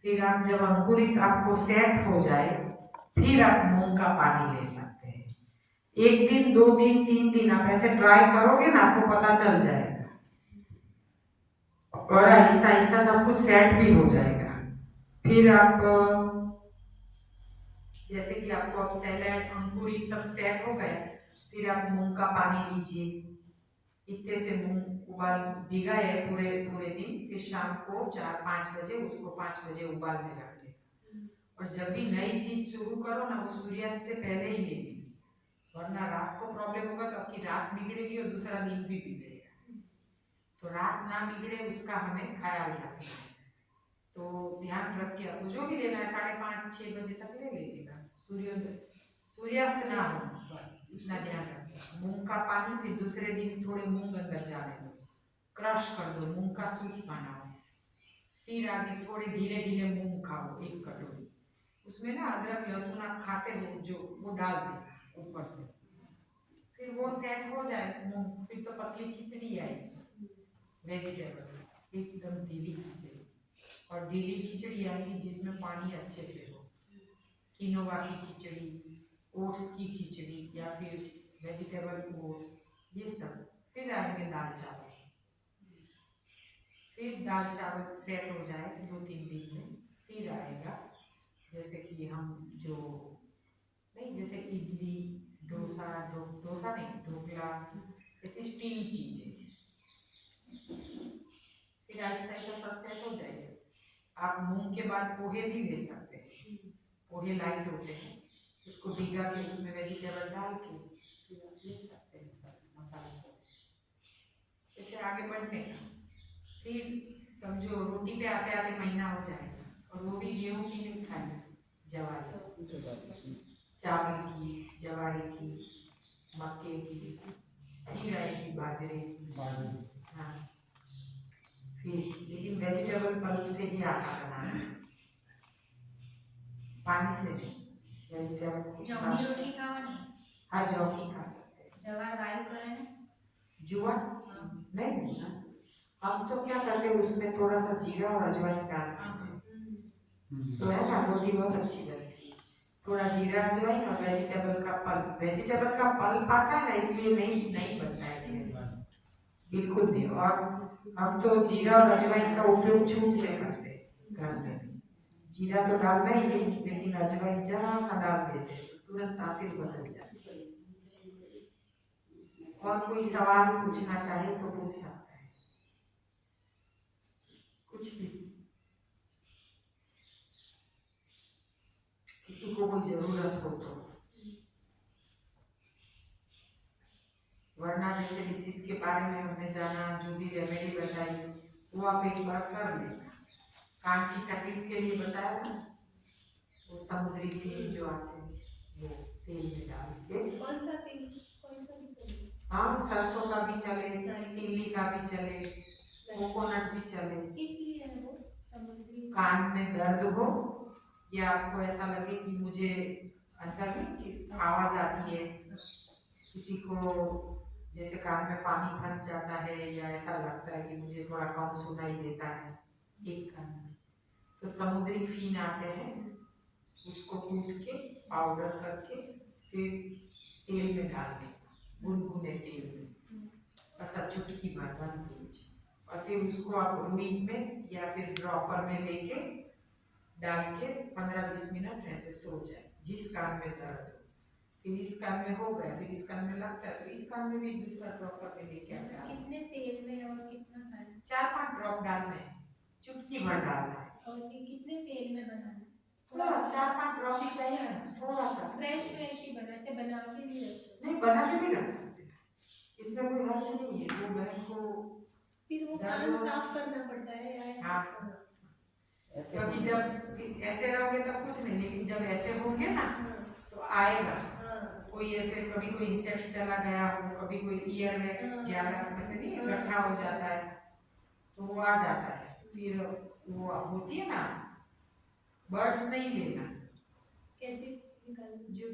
फिर आप जब अंकुरित आपको सेट हो जाए, फिर आप मूंग का पानी ले सकते हैं। 1 दिन 2 दिन 3 दिन आप ऐसे ट्राई करोगे ना, आपको पता चल जाएगा और आहिस्ता आहिस्ता सब कुछ सेट भी हो जाएगा। फिर आप जैसे कि आपको अब सैलेड अंकुरित सब सेट हो गए, फिर आप मूंग का पानी लीजिए। इतने से मूंग उबाल भिगाए पूरे पूरे दिन, फिर शाम को 4-5 बजे उसको 5 बजे उबाल में रख दे। और जब भी नई चीज शुरू करो ना, वो सूर्यास्त से पहले ही लेनी, वरना रात को प्रॉब्लम होगा तो आपकी रात बिगड़ेगी और दूसरा दिन भी बिगड़ेगा। तो रात ना बिगड़े उसका हमें ख्याल रखना है। तो ध्यान रख के आपको जो भी लेना है 5:30-6 बजे तक ले लेगा, सूर्योदय सूर्यास्त ना हो, बस इतना ध्यान रखना। मूंग का पानी, फिर दूसरे दिन थोड़े मूंग अंदर जाने दो, क्रश कर दो, मूंग का सूप बनाओ। फिर आगे थोड़े ढीले ढीले मूंग खाओ 1 कटोरी, उसमें ना अदरक लहसुन आप खाते हो जो, वो डाल देना ऊपर से। फिर वो सेट हो जाए मूंग, फिर तो पतली खिचड़ी आएगी वेजिटेबल, एकदम ढीली खिचड़ी। और ढीली खिचड़ी आएगी जिसमें पानी अच्छे से हो, किनोवा की खिचड़ी, ओट्स की खिचड़ी या फिर वेजिटेबल ओट्स, ये सब। फिर आएंगे दाल चावल, फिर दाल चावल सेट हो जाए 2-3 दिन में, फिर आएगा जैसे कि हम जो नहीं, जैसे इडली डोसा, डोसा नहीं ढोकला, ऐसी स्टीम चीजें। फिर आहिस्ता आहिस्ता सब सेट हो जाएगा। आप मूंग के बाद पोहे भी ले सकते हैं, पोहे लाइट होते हैं, उसको भिगा के उसमें वेजिटेबल डाल के फिर आप ले सकते हैं सब मसाले को। इससे आगे बढ़ने का, फिर समझो रोटी पे आते आते महीना हो जाएगा, और वो भी गेहूं की नहीं खाएगा, जवारी, चावल की, जवारी की, मक्के की, फिर आएगी बाजरे। हाँ, फिर लेकिन वेजिटेबल पल्प से ही आटा बनाना है, पानी से नहीं। वेजिटेबल जौनी रोटी खावानी। हाँ, जौ की खा सकते हैं। जवार वायु करे जुआ नहीं ना, हम तो क्या करते हैं उसमें थोड़ा सा जीरा और अजवाइन डाल देते, तो है ना रोटी बहुत अच्छी बनती है। थोड़ा जीरा अजवाइन और वेजिटेबल का पल्प, वेजिटेबल का पल्प आता है ना, इसलिए नहीं नहीं बनता है गैस, बिल्कुल नहीं। और हम तो जीरा और अजवाइन का उपयोग छूट से करते हैं घर में। जीरा तो डालना ही है, लेकिन अजवाइन जरा सा डाल देते हैं तो तुरंत तासीर बदल जाती है। और कोई सवाल पूछना चाहे तो पूछ सकता है, कुछ भी, किसी को कोई जरूरत हो तो। वरना जैसे डिसीज के बारे में हमने जाना, जो भी रेमेडी बताई वो आप एक बार कर लेना। कान की तकलीफ के लिए बताया था, वो समुद्री तेल जो आते हैं वो तेल में डाल के। कौन सा तेल, कौन सा भी चले? हाँ, सरसों का भी चले, तीली का भी चले, कोकोनट भी चले। किस लिए है वो समुद्री? कान में दर्द हो या आपको ऐसा लगे कि मुझे अंदर में आवाज आती है, किसी को जैसे कान में पानी फंस जाता है, या ऐसा लगता है कि मुझे थोड़ा कम सुनाई देता है एक कान में, तो समुद्री फीन आते हैं, उसको कूट के पाउडर करके फिर तेल में डाल देना, गुनगुने तेल में, बस चुटकी भर 1 पिंच, और फिर उसको आप रुई में या फिर ड्रॉपर में लेके डाल के 15-20 मिनट ऐसे सो जाए, जिस कान में दर्द हो। फिर इस कान में हो गया, फिर इस कान में लगता है तो इस कान में भी दूसरा ड्रॉपर में लेके आप डाल। कितने तेल में और कितना टाइम? 4-5 ड्रॉप डालना है, चुटकी भर डालना है। और ये कितने तेल में बनाना? थोड़ा 4-5 ड्रॉप ही चाहिए, थोड़ा सा फ्रेश ही बना, ऐसे बना के नहीं रख सकते? नहीं, बना के भी रख सकते, इसमें कोई हर्ज नहीं है। वो बहन को फिर वो कान साफ करना पड़ता है या ऐसे? हाँ, क्योंकि जब ऐसे रहोगे तब कुछ नहीं, लेकिन जब ऐसे होंगे ना तो आएगा। कोई ऐसे कभी कोई इंसेक्ट चला गया हो, कभी कोई ईयर वैक्स ज्यादा वैसे नहीं इकट्ठा हो जाता है तो वो आ जाता है। फिर वो होती है ना, बर्ड्स नहीं लेना। कैसे निकाल? जो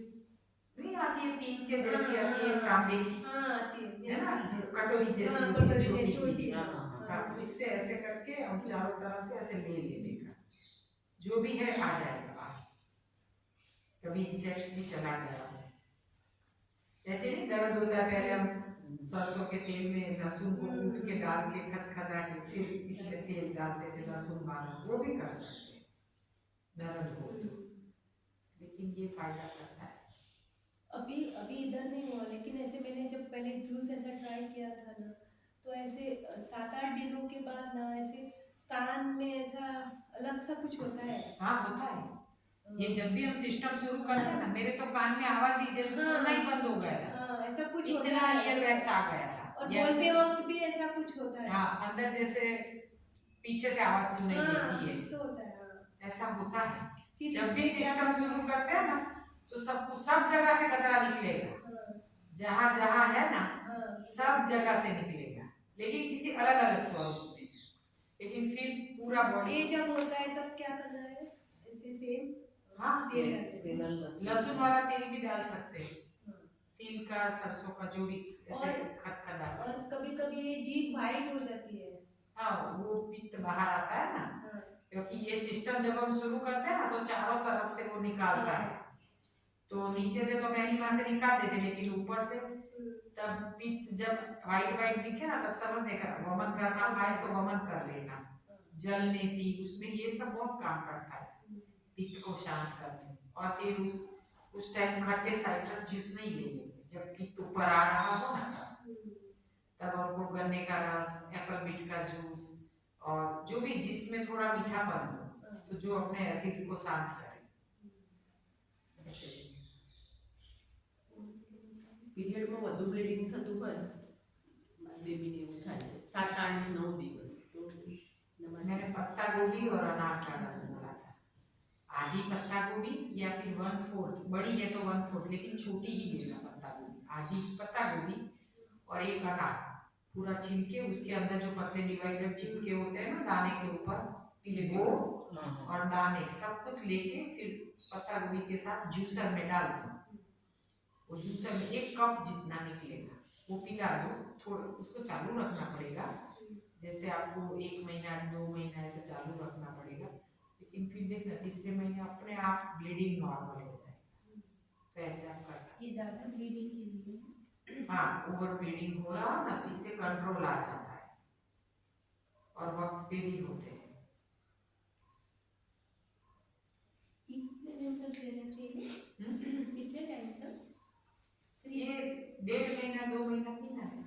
नहीं आती है पीन के जैसी आती है, तांबे की आती है ना, कटोरी जैसी छोटी सी, उससे ऐसे करके हम चारों तरफ से ऐसे ले लेने का, जो भी है आ जाएगा बाहर। कभी इंसेक्ट्स भी चला गया हो, ऐसे नहीं दर्द होता है, पहले हम सरसों के तेल में लहसुन को कूट के डाल के खदखदा के फिर इसमें तेल डालते थे लहसुन वाला, वो भी कर सकते हैं दर्द हो तो, लेकिन ये फायदा करता है। अभी अभी इधर नहीं हुआ, लेकिन ऐसे मैंने जब पहले जूस ऐसा ट्राई किया था ना, तो ऐसे 7-8 दिनों के बाद ना ऐसे कान में ऐसा अलग सा कुछ होता है। हाँ होता है, ये जब भी हम सिस्टम शुरू करते हैं ना, मेरे तो कान में आवाज ही जैसे सुनना ही बंद हो गया था। हाँ, ऐसा कुछ होता इतना है। ईयरवैक्स आ गया था, और बोलते वक्त भी ऐसा कुछ होता है। हाँ अंदर जैसे पीछे से आवाज सुनाई देती है, कुछ तो होता है। ऐसा होता है। फिर जब भी इसमें क्या सिस्टम शुरू करते हैं ना, तो सब जगह से कचरा निकलेगा, जहाँ जहाँ है ना सब जगह से निकलेगा, लेकिन किसी अलग अलग स्वरूप में, लेकिन फिर पूरा बॉडी। ये जब होता है तब क्या करना है, ऐसे सेम हाँ तेल लहसुन वाला तेल भी डाल सकते हैं, तिल का सरसों का जो भी ऐसे खदखदा। और कभी कभी ये जीभ वाइट हो जाती है। हाँ वो पित्त बाहर आता है ना, क्योंकि ये सिस्टम जब हम शुरू करते हैं ना तो चारों तरफ से वो निकालता है, तो नीचे से तो गहरी मां से निकाल देते, लेकिन ऊपर से तब पित्त जब वाइट वाइट दिखे ना, तब समझ देखा वमन करना पाए तो वमन कर लेना, जल नेति उसमें ये सब बहुत काम करता है पित्त को शांत करने। और फिर उस टाइम खट्टे साइट्रस जूस नहीं लेंगे, जब पित्त ऊपर आ रहा हो ना तब हमको गन्ने का रस, एप्पल बीट का जूस, और जो भी जिसमें थोड़ा मीठापन हो, तो जो अपने एसिड को शांत करे। પીરિયડમાં વધુ બ્લીડિંગ થતું હોય, બેબીને એવું થાય 7-8-9 દિવસ, તો मैंने पत्ता गोभी और अनार का रस बोला था, आधी पत्ता गोभी या फिर 1/4, बड़ी है तो 1/4, लेकिन छोटी ही लेना पत्ता गोभी, आधी पत्ता गोभी और एक अनार पूरा छील के, उसके अंदर जो पतले डिवाइडर चिपके होते हैं ना दाने के ऊपर, पीले वो और दाने सब कुछ लेके फिर पत्ता गोभी के साथ जूसर में डाल दो, वो जूसर में 1 कप जितना निकलेगा वो पिला दो, थोड़ा उसको चालू रखना पड़ेगा, जैसे आपको 1 महीना 2 महीना ऐसे चालू रखना पड़ेगा, लेकिन फिर देखना तीसरे महीने अपने आप ब्लीडिंग नॉर्मल हो जाएगा, तो ऐसे आप कर सकते। ज्यादा ब्लीडिंग के लिए, हाँ ओवर ब्लीडिंग हो रहा ना तो इससे कंट्रोल आ जाता है, और वक्त पे भी होते हैं। कितने दिन तक देना चाहिए, कितने टाइम तक? ये 1.5 महीना 2 महीना पीना है,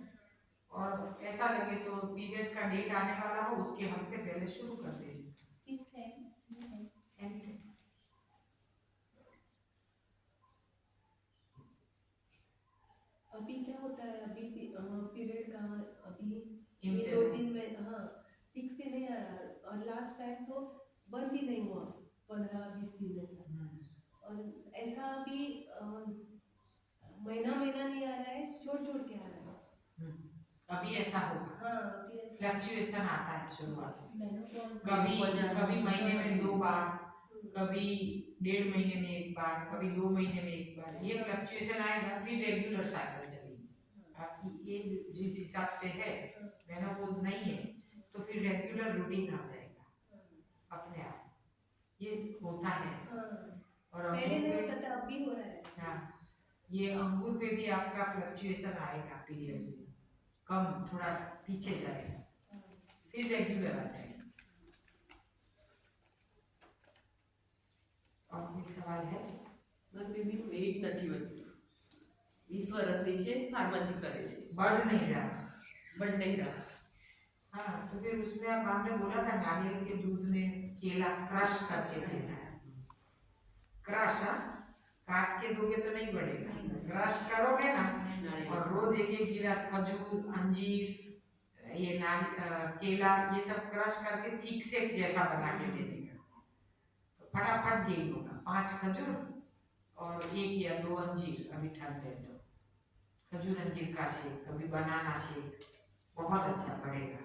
और ऐसा लगे तो पीरियड का डेट आने वाला हो उसके हफ्ते पहले शुरू कर दीजिए। किस टाइम? अभी क्या होता है, अभी पीरियड का अभी ये Imbalance। 2 दिन में ठीक से नहीं आ रहा, और लास्ट टाइम तो बंद ही नहीं हुआ 15-20 दिन ऐसा, और ऐसा अभी महीना नहीं आ रहा है, छोड़ के आ रहा है। अभी ऐसा होगा, अभी ऐसा फ्लक्चुएशन आता है शुरुआत में, मेनोपॉज कभी महीने में 2 बार, कभी 1.5 महीने में 1 बार, कभी 2 महीने में 1 बार, ये फ्लक्चुएशन आएगा, फिर रेगुलर साइकिल चलेगी। आपकी एज जिस हिसाब से है, मेनोपॉज नहीं है, तो फिर रेगुलर रूटीन आ जाएगा अपने आप, ये होता है ऐसा। और पहले नहीं होता था, अभी हो रहा है। हाँ ये अंगूर पे भी आपका फ्लक्चुएशन आएगा, पीरियड में कम थोड़ा पीछे जाएगा, फिर रेगुलर आ जाएगा। और कोई सवाल है? મારી બેબીનું વેઇટ નથી વધતું, 20 વર્ષની છે, ફાર્મસી કરે છે, बढ़ नहीं रहा। બટ નહીં રहा। हाँ तो फिर उसमें अब हमने बोला था नारियल के दूध में केला क्रश करके देना है, क्रश, काट के दोगे तो नहीं बढ़ेगा, क्रश करोगे ना, और रोज 1-1 गिलास खजूर, अंजीर, ये केला, ये सब क्रश करके थिक शेक जैसा बना के देने का, तो फटाफट गेन होगा। 5 खजूर और 1 या 2 अंजीर, अभी ठंड है तो खजूर अंजीर का शेक, कभी बनाना शेक, बहुत अच्छा पड़ेगा।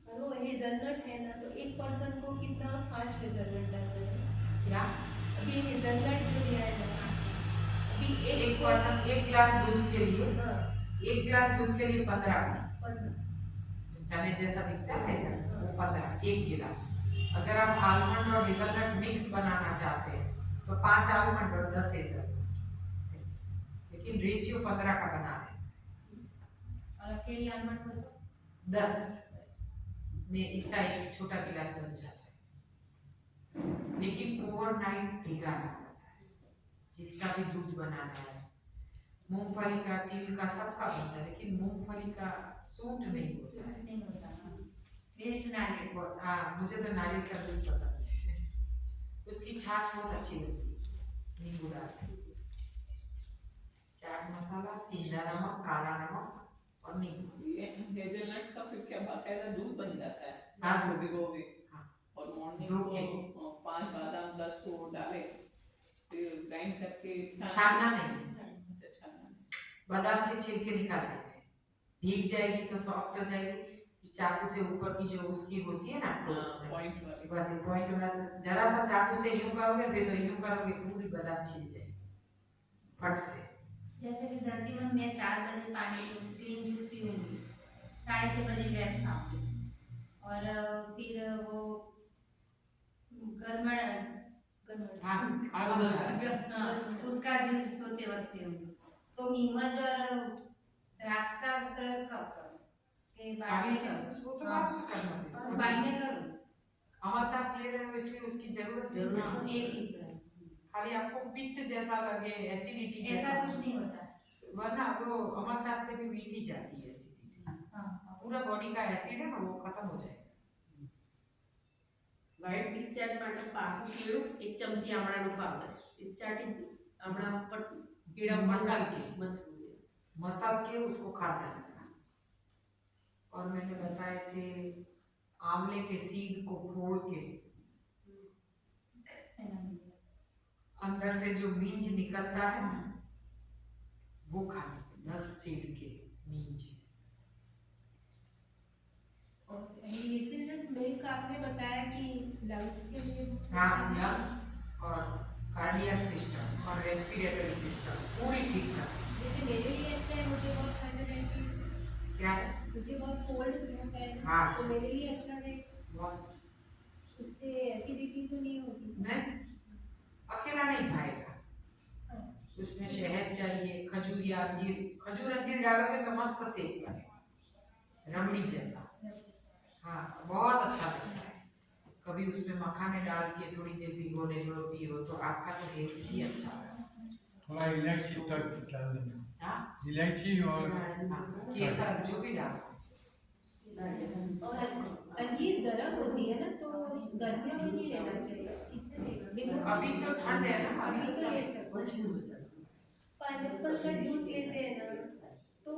और वो हेजलनट है ना, तो 1 पर्सन को कितना 5 हेजलनट डालना है? क्या? अभी हेजलनट जो लिया है ना, अभी एक पर्सन 1 गिलास दूध के लिए, हाँ 1 गिलास दूध के लिए 15-20, चने जैसा दिखता है ऐसा, वो 15 एक गिलास। अगर आप आलमंड और हेजलनट मिक्स बनाना चाहते हैं तो 5 आलमंड और 10 हेजलनट, लेकिन रेशियो 15 का बना दें। और अकेली आलमंड को तो 10 में इतना एक छोटा गिलास बन जाता है, लेकिन ओवरनाइट भिगाना पड़ता है। जिसका भी दूध बनाना है, मूंगफली का, तिल का, सबका बनता है, लेकिन मूंगफली का सूट नहीं होता है। नहीं होता। वेस्ट नारियल। और हाँ, मुझे तो नारियल का दूध पसंद है, उसकी छाछ बहुत अच्छी लगती है नींबू डाल के। चाट मसाला, सीधा नमक, काला नमक और नींबू। ये हेजलनट का फिर क्या बाकायदा दूध बन जाता है? हाँ, दूध भिगोगे हाँ। और मॉर्निंग धो को 5 बादाम 10 को डाले, फिर ग्राइंड करके छानना नहीं, अच्छा, छानना नहीं। बादाम के छिलके निकाल देते हैं, भीग जाएगी तो सॉफ्ट हो जाएगी। चाकू से ऊपर की जो उसकी होती है ना पॉइंट वाली, बस ये पॉइंट में जरा सा चाकू से यूं करोगे, फिर तो यूं करोगे, पूरी बादाम छिल जाएगी फट से। जैसे कि धरतीवन मैं 4 बजे पानी ग्रीन जूस पीऊंगी, 6:30 बजे ग्रेप्स खाऊंगी, और फिर वो उसका जूस सोते वक्त पीऊंगी। तो नीमच और द्राक्ष का प्रयोग कब करूं? कि बाद काली में किशमिश वो तो हाँ। बाद में करना तो है। बाद में करूं? अमरतास ले रहे हो इसलिए उसकी जरूरत नहीं हाँ, है। एक ही प्रयोग। खाली आपको पित्त जैसा लगे, एसिडिटी ऐसा जैसा कुछ नहीं होता। वरना वो अमरतास से भी मीठी जाती है एसिडिटी। हाँ, पूरा बॉडी का एसिड है ना, वो खत्म हो जाएगा। વ્હાઇટ ડિસ્ચાર્જ માટે પાકું પીળું 1 ચમચી આમળાનું પાવડર એ ચાટી આમળા ઉપર કીડા मसल के મસળું मसल के उसको खा जाना। और मैंने बताए थे आंवले के सीड को फोड़ के अंदर से जो बीज निकलता है वो खाने, 10 सीड के बीज। और हेज़लनट मिल्क आपने बताया कि लंग्स के लिए हाँ, लंग्स और कार्डियक सिस्टम और रेस्पिरेटरी सिस्टम पूरी ठीक ठाक। जैसे मेरे लिए अच्छा है, मुझे बहुत ठंड रहती है, क्या है? मुझे बहुत कोल्ड होता है, हाँ, तो मेरे लिए अच्छा है। बहुत उससे एसिडिटी तो नहीं होगी? नहीं, अकेला नहीं खाएगा, उसमें शहद चाहिए, खजूर या अंजीर। खजूर अंजीर डालोगे तो मस्त सेक बनेगा, रबड़ी जैसा। हाँ, बहुत अच्छा लगता है। कभी उसमें मखाने डाल के थोड़ी देर भिगोने दो, पियो तो आपका तो हेल्थ ही अच्छा है। थोड़ा इलायची तक डाल देना, हाँ, इलायची और केसर जो भी डालो। और अंजीर गर्म होती है ना, तो गर्मियों में नहीं लेना चाहिए, चलेगा। अभी तो ठंड है ना, अभी अभी तो ले सकते हैं। पाइनएप्पल का जूस लेते हैं ना, तो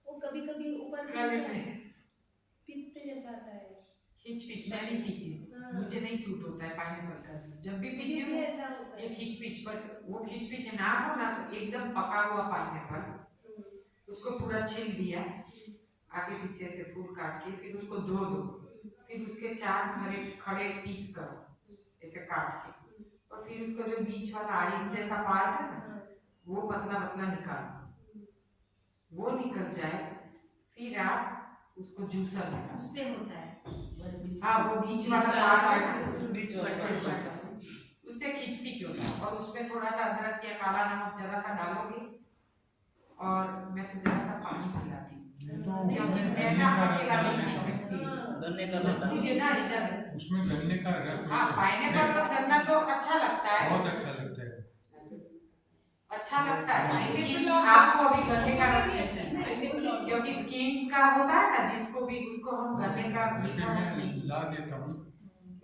वो कभी कभी ऊपर गले में पित्त जैसा आता है। खींच पीच मैं नहीं पीती हूँ, हाँ। मुझे नहीं सूट होता है पाइनएप्पल का जूस। जब भी पीती मुझे भी हूँ ऐसा होता ये है। खींच पीच, पर वो खींच पीच ना हो ना तो एकदम पका हुआ पाइनएप्पल, उसको पूरा छील दिया, आगे पीछे से फूल काट के, फिर उसको धो दो, फिर उसके 4 खड़े पीस करो ऐसे काट के, और फिर उसको जो बीच वाला आइस जैसा पार्ट है ना, वो पतला पतला निकालो। वो निकल जाए फिर आप उसको जूसर में डालो। उससे होता है। हाँ, वो बीच वाला पार्ट है ना, बीच वाला उससे होता है। उससे खींच पीच होता है। और उसमें थोड़ा सा अदरक या काला नमक जरा सा डालोगे, और मैं तो जरा सा पानी पिलाती हूँ, क्योंकि मैं ना अकेला नहीं पी सकती। गन्ने का रस मुझे ना इधर उसमें गन्ने का रस हाँ, पाइनएप्पल और गन्ना तो अच्छा लगता है, बहुत अच्छा लगता है। अच्छा लगता है, लेकिन आपको अभी गन्ने का रस नहीं चाहिए, क्योंकि स्किन का होता है ना, जिसको भी उसको हम गन्ने का मीठा रस नहीं, ला देता हूँ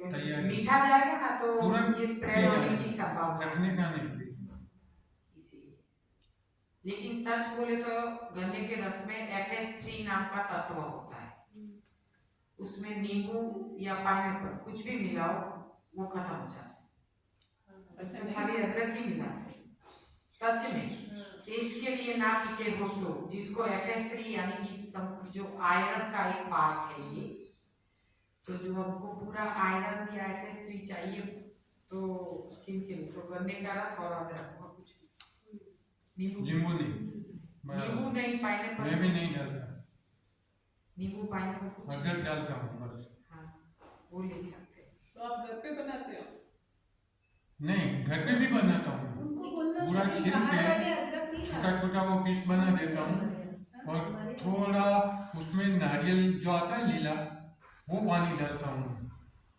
तैयार, मीठा जाएगा ना तो तुरंत ये स्प्रेड होने की संभावना है। रखने का नहीं फ्रिज। इसीलिए, लेकिन सच बोले तो गन्ने के रस में FS3 नाम का तत्व होता है, उसमें नींबू या पाइनएप्पल कुछ भी मिलाओ वो खत्म हो जाता है। खाली अदरक ही मिलाते हैं। सच में टेस्ट के लिए ना पीते हो तो, जिसको FS3 यानी कि जो आयरन का एक पार्ट है ये, तो जो हमको पूरा आयरन या FS3 चाहिए तो स्किन के लिए, तो गन्ने का रस और अदरक और कुछ नींबू नींबू नहीं, नींबू नहीं, पाइनएप्पल मैं भी नहीं डालता। नींबू पानी कुछ अदरक डालता हूँ बस। हाँ वो ले सकते हैं। तो आप घर पे बनाते हो? नहीं, घर पे भी बनाता हूँ। उनको बोलना पूरा कि छील बाहर के वाले अदरक नहीं छोटा खाते। छोटा वो पीस बना देता हूँ और थोड़ा उसमें नारियल जो आता है लीला, वो पानी डालता हूँ,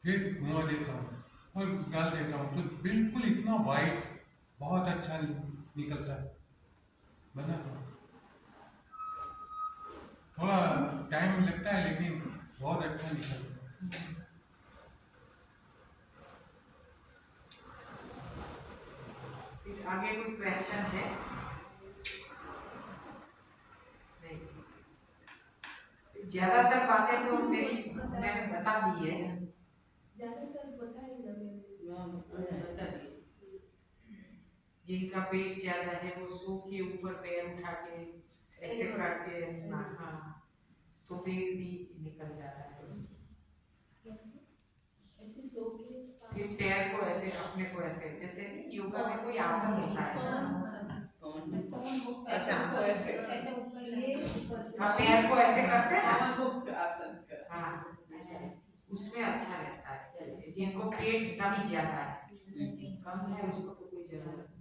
फिर धुआं देता हूँ और डाल देता हूँ, तो बिल्कुल इतना वाइट बहुत अच्छा निकलता है। बनाता हूँ, थोड़ा टाइम लगता है लेकिन बहुत अच्छा निकलता है। फिर आगे कोई क्वेश्चन है? नहीं, ज्यादातर बातें तो मैंने बता दी है। ज्यादातर बताए ना मैंने। बता दिए। जिनका पेट ज्यादा है वो सो के ऊपर पैर उठा के ऐसे करके हाँ तो पेट भी निकल जाता है उसमें। ऐसे सो के फिर पैर को ऐसे अपने को ऐसे जैसे योगा में कोई आसन होता है ऐसा को ऐसे ऐसे ऊपर ये लगे। हाँ पैर को ऐसे करते हैं ना पवन मुक्त आसन कर। हाँ उसमें अच्छा रहता है। जिनको पेट का भी ज्यादा है कम है उसको तो कोई जरूरत नहीं।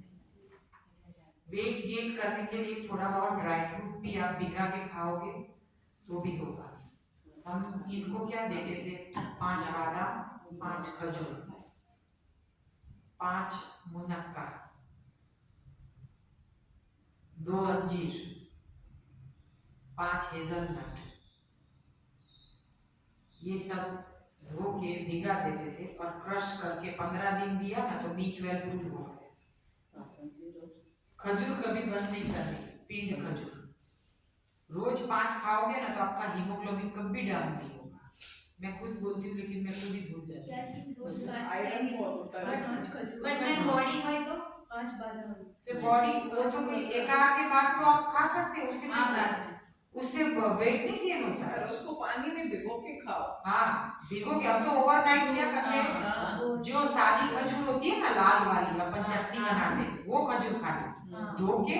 वेट गेन करने के लिए थोड़ा बहुत ड्राई फ्रूट भी आप भिगा के खाओगे तो भी होगा। हम इनको क्या देते थे 5 बादाम 5 खजूर 5 मुनक्का 2 अंजीर 5 हेजलनट ये सब धो के भिगा देते थे और क्रश करके 15 दिन दिया ना तो B12 पूर्ण हो गया। खजूर कभी बंद नहीं करनी, पिंड खजूर रोज 5 खाओगे ना तो आपका हीमोग्लोबिन कभी डाउन नहीं होगा। मैं खुद बोलती हूँ लेकिन मैं खुद ही भूल जाती क्या हूँ। चीज रोज आयरन बहुत होता है। 5 खजूर बट मैं बॉडी में तो 5 बादाम। तो बॉडी वो तो कोई एक आध के बाद तो आप खा सकते हो हाँ बाद में उससे वेट नहीं गेन होता है। और उसको पानी में भिगो के खाओ। हाँ भिगो के अब तो ओवरनाइट क्या करते हैं हाँ। जो सादी खजूर होती है ना लाल वाली अपन चटनी बनाते हैं वो खजूर खानी हाँ। धो के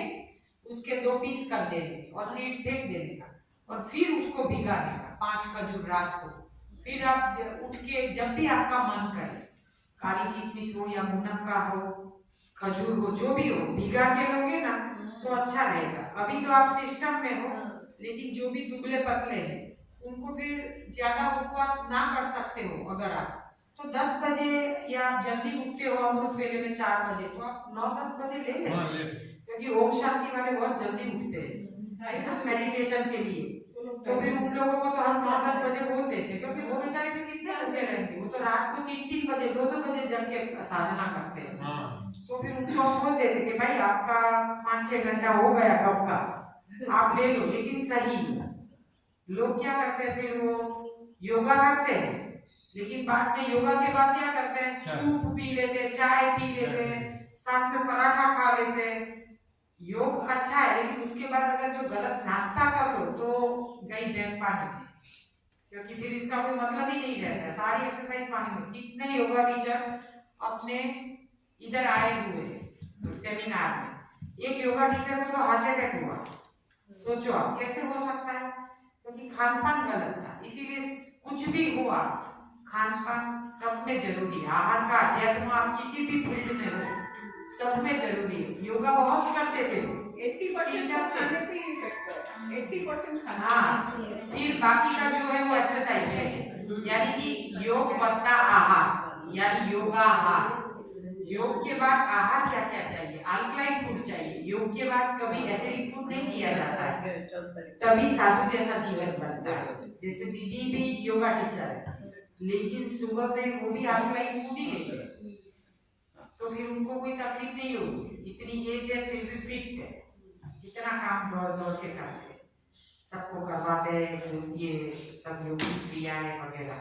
उसके 2 पीस कर देने और सीड फेंक देने का और फिर उसको भिगाने का 5 खजूर रात को। फिर आप उठ के जब भी आपका मन करे काली किशमिश हो या मुनक्का हो खजूर हो जो भी हो भिगा के लोगे ना तो अच्छा रहेगा। अभी तो आप सिस्टम में हो लेकिन जो भी दुबले पतले हैं उनको फिर ज्यादा उपवास ना कर सकते हो अगर आप तो 10 बजे या आप जल्दी उठते हो अमृत वेले में 4 बजे तो आप 9-10 बजे ले लें हाँ ले क्योंकि ओम शांति वाले बहुत जल्दी उठते हैं मेडिटेशन के लिए। तो फिर उन लोगों को तो हम 9-10 बजे बोल देते क्योंकि वो बेचारे फिर कितने भूखे रहेंगे वो तो रात को 3-3 बजे 2-2 बजे जग के साधना करते हैं। हाँ तो फिर उनको हम बोल देते कि भाई आपका 5-6 घंटा हो गया कब का आप ले लो लेकिन सही लोग क्या करते हैं फिर वो योगा करते हैं लेकिन बाद में योगा के बाद क्या करते हैं सूप पी लेते हैं चाय पी लेते हैं साथ में पराठा खा लेते हैं। योग अच्छा है लेकिन उसके बाद अगर जो गलत नाश्ता कर लो तो गई भैंस पानी क्योंकि फिर इसका कोई मतलब ही नहीं रहता। सारी एक्सरसाइज पानी में। कितने योगा टीचर अपने इधर आए हुए सेमिनार में एक योगा टीचर को तो हार्ट अटैक हुआ। सोचो आप कैसे हो सकता है क्योंकि खान पान गलत था। इसीलिए कुछ भी हुआ खान पान सब में जरूरी है। आहार का अध्यात्म आप किसी भी फील्ड में हो सब में जरूरी है। योगा बहुत करते थे 80% खाने पे ही इफेक्ट है। 80% खाना। हाँ फिर बाकी का जो है वो एक्सरसाइज है यानी कि योग वत्ता आहार यानी योगाहार। योग के बाद आहार क्या क्या चाहिए? अल्कलाइन फूड चाहिए। योग के बाद कभी एसिडिक फूड नहीं किया जाता है तभी साधु जैसा जीवन बनता है। जैसे दीदी भी योगा टीचर है लेकिन सुबह में वो भी अल्कलाइन फूड ही लेते हैं तो फिर उनको कोई तकलीफ नहीं होगी। इतनी एज है फिर भी फिट है। इतना काम दौड़ दौड़ के करते हैं सबको करवाते हैं ये सब योग क्रियाएं वगैरह।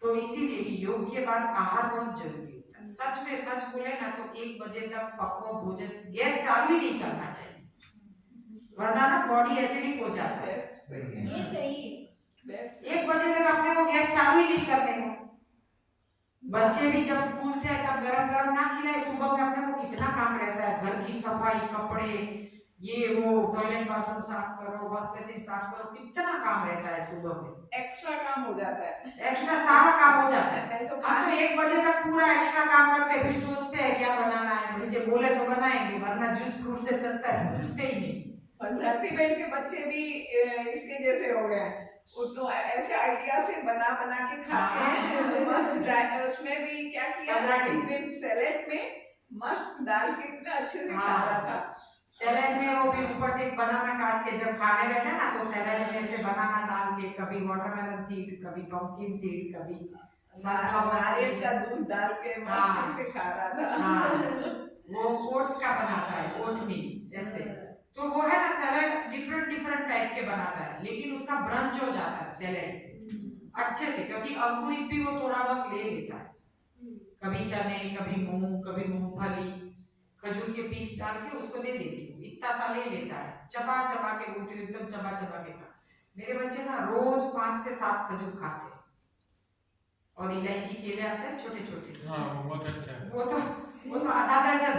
तो इसीलिए योग के बाद आहार बहुत जरूरी होता है। सच में सच बोले ना तो 1 बजे तक पक्व भोजन गैस चालू ही नहीं करना चाहिए वरना ना बॉडी एसिडिक हो जाता है। ये सही है। 1 बजे तक अपने को गैस चालू ही नहीं करने को। बच्चे भी जब स्कूल से आए तब गरम गरम ना खिलाए। सुबह में अपने को कितना काम रहता है घर की सफाई कपड़े ये वो टॉयलेट बाथरूम साफ करो, वॉश बेसिन साफ करो, कितना काम रहता है सुबह में। एक्स्ट्रा काम हो जाता है। एक्स्ट्रा सारा काम हो जाता है। नहीं तो हम तो 1 बजे तक पूरा एक्स्ट्रा काम करते हैं, फिर सोचते हैं क्या बनाना है, बच्चे बोले तो बनाएंगे, वरना जूस फ्रूट से चलता है, पूछते ही नहीं। धरती बहन के बच्चे भी इसके जैसे हो गए हैं। वो तो ऐसे आइडिया से बना बना के खाते हैं। मस्त ड्राई, उसमें भी क्या सजा किया के। उस दिन सैलेड में मस्त डाल के इतना अच्छे से खा रहा था। सैलेड में वो फिर ऊपर से एक बनाना काट के जब खाने बैठे ना, तो सैलेड में ऐसे बनाना डाल के, कभी वाटरमेलन सीड, कभी पंपकिन सीड, कभी सनफ्लावर नारियल सीड। का दूध डाल के मस्त से खा रहा था। हाँ, वो ओट्स का बनाता है, ओटमील ऐसे। तो वो है ना सैलेड डिफरेंट डिफरेंट टाइप के बनाता है, लेकिन उसका ब्रंच हो जाता है सैलेड से अच्छे से, क्योंकि अंकुरित भी वो थोड़ा बहुत ले लेता है, कभी चने, कभी मूंग, कभी मूंगफली, खजूर के पीस डाल के उसको दे देती हूँ, इतना सा ले लेता है, चबा चबा के बोलती हूँ, एकदम चबा चबा के खा। मेरे बच्चे ना रोज 5 से 7 खजूर खाते हैं, और इलायची केले आते हैं छोटे छोटे, हाँ वो बहुत अच्छा है। वो तो आधा दर्जन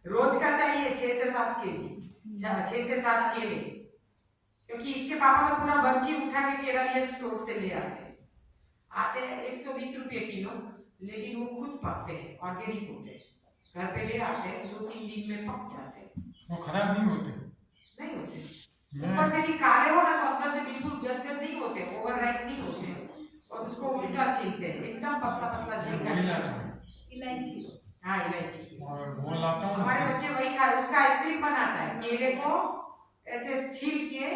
रोज का चाहिए, 6 से 7 केजी, 6 से 7 केले, क्योंकि इसके पापा तो पूरा बंची उठा के केरलियन स्टोर से ले आते हैं 120 रुपये किलो, लेकिन वो खुद पकते हैं, ऑर्गेनिक होते हैं, घर पे ले आते हैं, 2-3 दिन में पक जाते हैं, वो खराब नहीं होते। नहीं होते। मैं ऊपर से भी काले हो ना तो अंदर से बिल्कुल गदगद नहीं होते, ओवरराइट नहीं होते, और उसको उल्टा छीलते हैं, एकदम पतला पतला छिलका वही निकालते लाता हैं। हूँ इलायची। हाँ इलायची, और वो लाता हूँ। हमारे बच्चे वही खाए, उसका आइसक्रीम बनाता है, केले को ऐसे छील के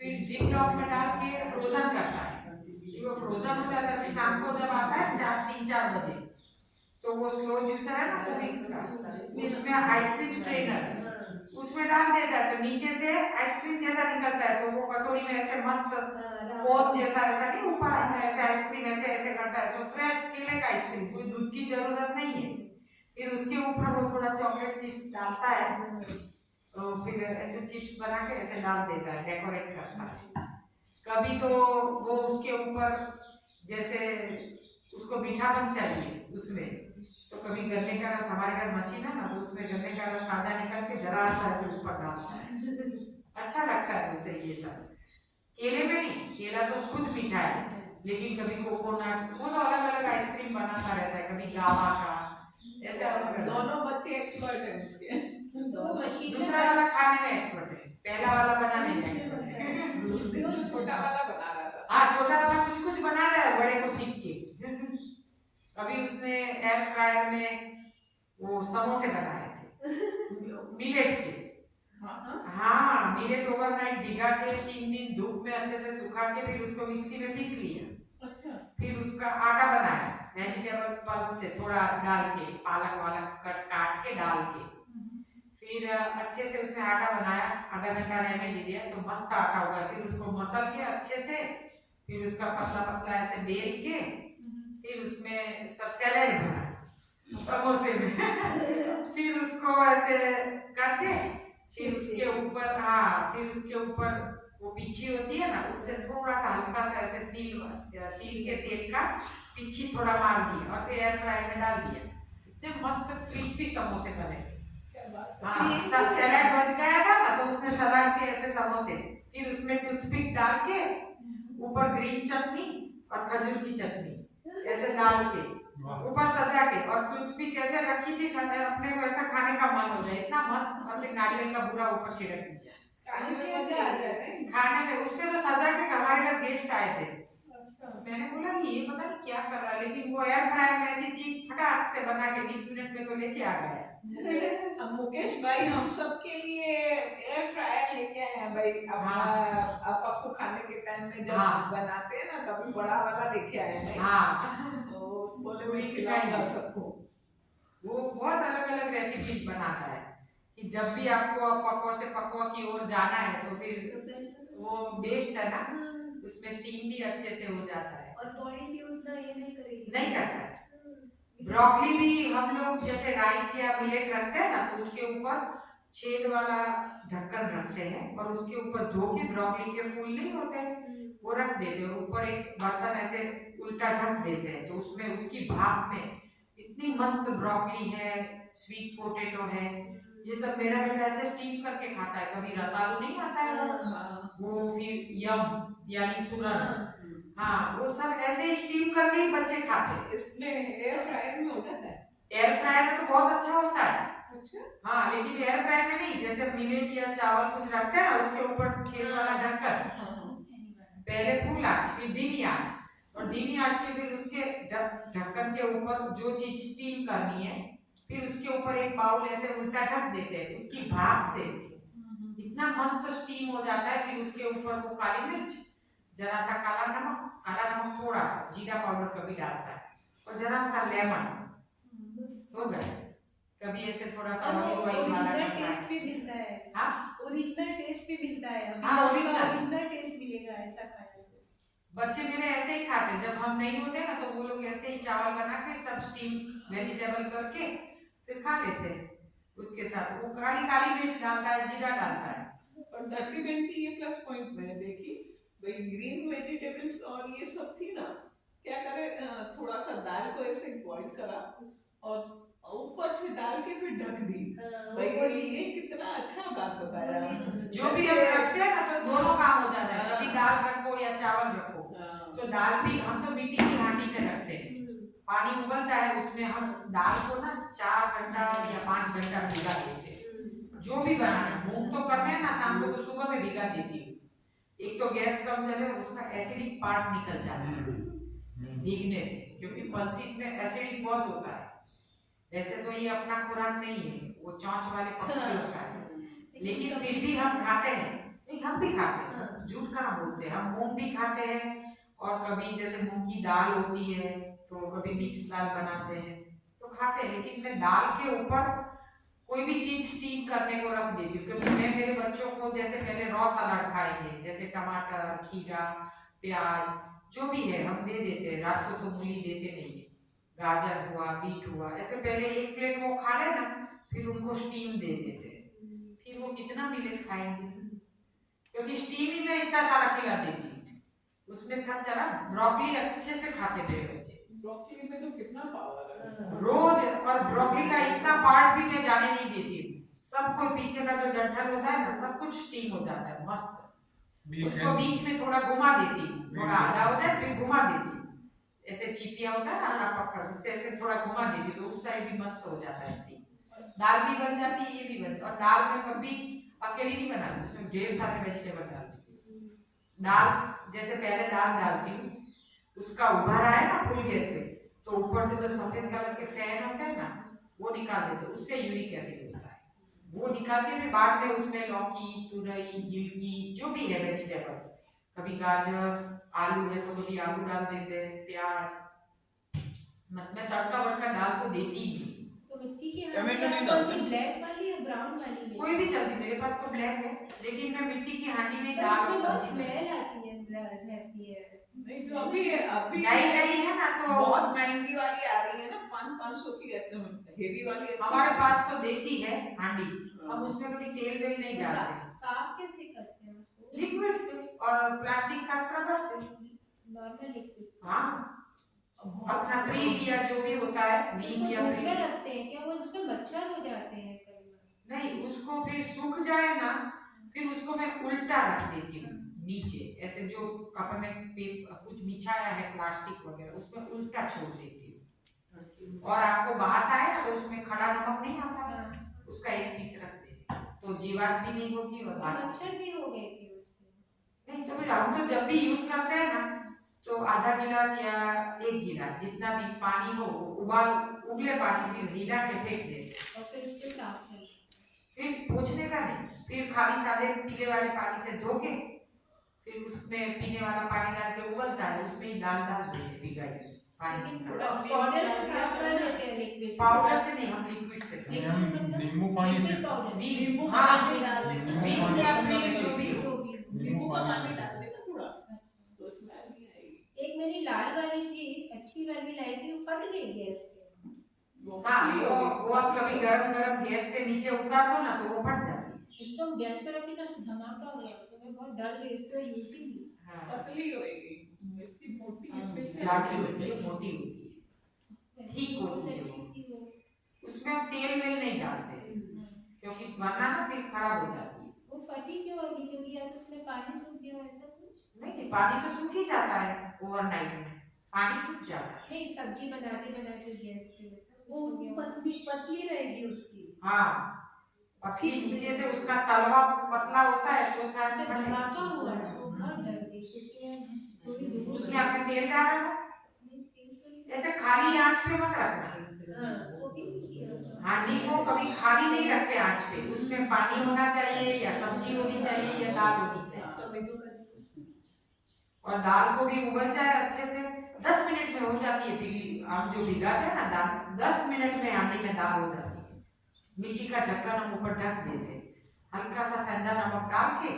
फिर जिप लॉक में डाल के फ्रोजन करता है, फिर वो फ्रोजन हो जाता है, फिर शाम को जब आता है 3-4 बजे, तो वो स्लो जूसर है ना विंग्स का, उसमें आइसक्रीम स्ट्रेनर है, उसमें डाल देता है, तो नीचे से आइसक्रीम जैसा निकलता है, तो वो कटोरी में ऐसे मस्त कोन जैसा ऐसा नहीं ऊपर आता है, ऐसे आइसक्रीम ऐसे ऐसे करता है, तो फ्रेश केले का आइसक्रीम, कोई दूध की जरूरत नहीं है। फिर उसके ऊपर वो थोड़ा चॉकलेट चिप्स डालता है, तो फिर ऐसे चिप्स बना के ऐसे डाल देता है, डेकोरेट करता है। कभी तो वो उसके ऊपर जैसे उसको मीठापन चाहिए उसमें, तो कभी गन्ने का रस, हमारे घर मशीन है ना, तो उसमें गन्ने का रस ताजा निकाल के जरा सा ऐसे ऊपर डालता है, अच्छा लगता है उसे ये सब। केले में नहीं, केला तो खुद मीठा है, लेकिन कभी कोकोनट, वो तो अलग अलग आइसक्रीम बनाता रहता है, कभी गावा का, ऐसे अलग। दोनों बच्चे एक्सपर्ट हैं इसके। दूसरा वाला खाने में एक्सपर्ट है, पहला वाला बनाने में एक्सपर्ट है। छोटा वाला बना रहा था। हाँ छोटा वाला कुछ कुछ बनाता है, बड़े को सीख के। अभी उसने एयर फ्रायर में वो समोसे बनाए थे मिलेट के। हाँ मिलेट ओवरनाइट भिगा के 3 दिन धूप में अच्छे से सुखा के फिर उसको मिक्सी में पीस लिया। अच्छा। फिर उसका आटा बनाया वेजिटेबल पल्प से थोड़ा डाल के, पालक वालक काट के डाल के, फिर अच्छे से उसने आटा बनाया, आधा घंटा रहने दे दिया तो मस्त आटा हो गया। फिर उसको मसल के अच्छे से, फिर उसका पतला पतला ऐसे बेल के, फिर उसमें सब सैलेड भरा समोसे में फिर उसको ऐसे करके, फिर उसके ऊपर फिर उसके ऊपर वो पिच्छी होती है ना, उससे थोड़ा सा हल्का सा ऐसे तिल के तेल का पिच्छी थोड़ा मार दिया और फिर एयर फ्रायर में डाल दिया। इतने मस्त क्रिस्पी समोसे बने। हाँ सैलेड बच गया था ना, तो उसने सलाद के ऐसे समोसे, फिर उसमें टूथपिक डाल के ऊपर ग्रीन चटनी और खजूर की चटनी ऐसे डाल के ऊपर सजा के, और टूथपिक ऐसे रखी थी अपने को ऐसा खाने का मन हो जाए, इतना मस्त। और फिर नारियल का बुरा ऊपर छिड़क दिया, खाने में मजा आ जाए। खाने में। उसने तो सजा के, हमारे घर गेस्ट आए थे, मैंने बोला कि ये पता नहीं क्या कर रहा है, लेकिन वो एयर फ्रायर में ऐसी चीज फटाक से बना के 20 मिनट में तो लेके आ गया। मुकेश भाई हम सबके लिए एयर फ्रायर लेके आए हैं भाई। अब आपको खाने के टाइम में जब बनाते हैं ना, तभी बड़ा वाला लेके आए हैं। हाँ तो बोले वही खिलाऊंगा सबको। वो बहुत अलग अलग रेसिपीज बनाता है कि जब भी आपको पकवा से पकवा की ओर जाना है तो फिर वो बेस्ट है ना, उसमें स्टीम भी अच्छे से हो जाता है और बॉडी भी उतना ये नहीं करेगी, नहीं करता है। ब्रोकली भी हम लोग जैसे राइस या मिलेट रखते हैं ना, तो उसके ऊपर छेद वाला ढक्कन रखते हैं और उसके ऊपर धो के ब्रोकली के फूल नहीं होते वो रख देते हैं, और ऊपर एक बर्तन ऐसे उल्टा ढक देते हैं, तो उसमें उसकी भाप में इतनी मस्त ब्रोकली है, स्वीट पोटैटो है, ये सब मेरा बेटा ऐसे स्टीम करके खाता है। कभी रतालू नहीं आता है वो फिर यम यानी सूरन, हाँ वो सब ऐसे ही स्टीम करके ही बच्चे खाते हैं। इसमें एयर फ्रायर में हो जाता है। एयर फ्रायर में तो बहुत अच्छा होता है, अच्छा, हाँ लेकिन एयर फ्रायर में नहीं। जैसे मिलेट या चावल कुछ रखते हैं ना, उसके ऊपर छेद वाला ढक्कन, पहले फुल आंच फिर धीमी आंच, और धीमी आंच के फिर उसके ढक्कन के ऊपर जो चीज स्टीम करनी है, फिर उसके ऊपर एक बाउल ऐसे उल्टा ढक देते हैं, उसकी भाप से इतना मस्त स्टीम हो जाता है। फिर उसके ऊपर वो काली मिर्च, जरा सा काला नमक थोड़ा सा जीरा पाउडर कभी डालता है, और जरा सा लेमन हो गया। कभी ऐसे थोड़ा सा ओरिजिनल टेस्ट भी मिलता है। हाँ ओरिजिनल टेस्ट भी मिलता है। अभी हाँ, आपका original। ओरिजिनल टेस्ट मिलेगा ऐसा खाने में। बच्चे मेरे ऐसे ही खाते हैं, जब हम नहीं होते ना तो वो लोग ऐसे ही चावल बना के सब स्टीम वेजिटेबल करके फिर खा लेते हैं। उसके साथ वो काली काली मिर्च डालता है, जीरा डालता है। और धरती बहन की ये प्लस पॉइंट मैंने देखी भाई, ग्रीन वेजिटेबल्स और ये सब थी ना, क्या करे थोड़ा सा दाल को ऐसे बॉईल करा और ऊपर से डाल के फिर ढक दी। भाई ये कितना अच्छा बात बताया। जो भी हम रखते हैं ना तो दोनों काम हो जाता है। कभी दाल रखो या चावल रखो, तो दाल भी हम तो मिट्टी की हांडी में रखते हैं, पानी उबलता है उसमें हम दाल को ना 4 घंटा या 5 घंटा भिगा देते हैं। जो भी बनाना, मूंग तो करने हैं ना शाम को, तो सुबह में भिगा देती हूँ। एक तो गैस कम चले, उसका एसिडिक पार्ट निकल जाता है भीगने से, क्योंकि पल्सिस में एसिडिक बहुत होता है। वैसे तो ये अपना खुराक नहीं है, वो चौंच वाले पक्षी होता है, लेकिन फिर भी हम खाते हैं। नहीं हम भी खाते हैं, झूठ कहाँ बोलते हैं, हम मूंग भी खाते हैं। और कभी जैसे मूंग की दाल होती है तो कभी मिक्स दाल बनाते हैं तो खाते हैं। लेकिन मैं दाल के ऊपर कोई भी चीज स्टीम करने को रख देती हूँ, क्योंकि मैं मेरे बच्चों को जैसे पहले रॉ सलाद खाएंगे, जैसे टमाटर, खीरा, प्याज जो भी है हम दे देते हैं। रात को तो मूली देते नहीं है, गाजर हुआ, बीट हुआ, ऐसे पहले एक प्लेट वो खा लेना, फिर उनको स्टीम दे देते हैं। फिर वो कितना मिलेट खाएंगे, क्योंकि स्टीम ही में इतना सारा खिला देती है। उसमें सब चला। ब्रोकली अच्छे से खाते मेरे बच्चे, ब्रोकली में तो कितना पावर है रोज। और ब्रोकली का इतना पार्ट भी मैं जाने नहीं देती हूँ, सब कोई पीछे का जो डंठल होता है ना, सब कुछ स्टीम हो जाता है मस्त। उसको बीच में थोड़ा घुमा देती हूँ, थोड़ा आधा हो जाए फिर घुमा देती हूँ, ऐसे चिपिया होता है ना पकड़, उससे ऐसे थोड़ा घुमा देती तो उस साइड भी मस्त हो जाता है स्टीम। दाल भी बन जाती है, ये भी बन। और दाल में कभी अकेली नहीं बनाती, उसमें ढेर सारे वेजिटेबल डालती हूँ। दाल जैसे पहले दाल डालती हूँ, उसका उबाल आए ना फुल गैस पे, तो ऊपर से जो सफेद कलर के फैन होते हैं ना, वो निकाल देते, उससे यूरिक एसिड होता है। वो निकाल के फिर बाद में उसमें लौकी, तुरई, गिलकी जो भी है वेजिटेबल्स, कभी गाजर, आलू है तो कभी आलू डाल देते हैं, प्याज। मैं तड़का वड़का डाल तो देती ही। तो मिट्टी की टमाटो नहीं हांडी डालते? कौन सी, ब्लैक वाली या ब्राउन वाली है? कोई भी चलती, मेरे पास तो ब्लैक है, लेकिन मैं मिट्टी की हांडी में पर दाल और उसमें बहुत सब्जी स्मेल आती है, रहती है। नहीं जो अभी नई है ना, तो बहुत महंगी वाली आ रही है ना, 500 की एकदम हेवी वाली अच्छी हमारे है। पास तो देसी है हांडी, हम उसमें कभी तेल वेल नहीं डालते, साफ कैसे करते हैं उसको? लिक्विड से और प्लास्टिक का स्क्रबर से। नॉर्मल लिक्विड से? हाँ, अपना क्रीम या जो भी होता है, नीम उसको या धूप क्रीम। में रखते हैं क्या? वो उसमें मच्छर हो जाते हैं कई बार। नहीं, उसको फिर सूख जाए ना, फिर उसको मैं उल्टा रख देती हूँ नीचे, ऐसे जो अपन ने कुछ बिछाया है प्लास्टिक वगैरह, उसमें उल्टा छोड़ देती हूँ। और आपको बास आए ना तो उसमें खड़ा नमक नहीं आता है, उसका एक पीस रख देते, तो जीवात भी नहीं होगी और बास मच्छर भी हो गए थे उससे। नहीं। तो फिर हम तो जब भी यूज करते हैं ना, तो आधा गिलास या 1 गिलास जितना भी पानी हो, उबले पानी फिर हिला के फेंक देते, और फिर उससे साफ से फिर पोंछने का नहीं, फिर खाली सादे पीले वाले पानी से धो के फिर उसमें पीने वाला पानी डाल के उबलता है, उसमें ही दाल डाल देते भिगाई पानी। पाउडर से साफ कर देते हैं, लिक्विड से। पाउडर से नहीं, हम लिक्विड से करते हैं। हम नींबू पानी से, लिक्विड पाउडर से। नींबू हाँ, पानी डाल देना, नींबू या प्रील जो भी हो, जो भी हो। नींबू का पानी डाल देना थोड़ा, तो स्मेल नहीं आएगी। एक मेरी लाल वाली थी, अच्छी वाली लाई थी, वो फट गई गैस पे। हाँ वो आप कभी गरम गरम गैस से नीचे उतार दो ना, तो वो फट जाती है। एकदम गैस पे रखी तो धमाका हुआ, तो मैं बहुत डर गई, इसको यूज ही नहीं। हाँ, पतली होएगी, इसकी मोटी स्पेशल जाडी होती है, मोटी होती है, ठीक होती है अच्छी वो। थी वो। उसमें हम तेल वेल नहीं डालते, क्योंकि वरना ना फिर खराब हो जाती है। वो फटी क्यों होगी? क्योंकि या तो उसमें पानी सूख गया हो, ऐसा कुछ? नहीं पानी तो सूख ही जाता है ओवरनाइट में, पानी सूख जाता है। नहीं, सब्जी बनाते बनाते गैस पे वैसा कुछ वो हो गया हो। पतली रहेगी उसकी। हाँ और फिर नीचे से उसका तलवा पतला होता है तो शायद ऐसे फटे। धमाका हुआ है तो बहुत डर गई, क्योंकि मैं थोड़ी दूर उसमें आपने तेल डाला था, नहीं, तेल तो नहीं, ऐसे खाली आंच पे मत रखना। वो भी नहीं किया था। हांडी को कभी खाली नहीं रखते आंच पे, उसमें पानी होना चाहिए या सब्जी होनी चाहिए या दाल होनी चाहिए। टोमेटो का जूस। और दाल को भी उबल जाए अच्छे से, 10 मिनट में हो जाती है। फिर हम जो भिगाते हैं ना दाल, 10 मिनट में हांडी में दाल हो जाती है। मिट्टी का ढक्कन हम ऊपर ढक देते, हल्का सा सेंधा नमक डाल के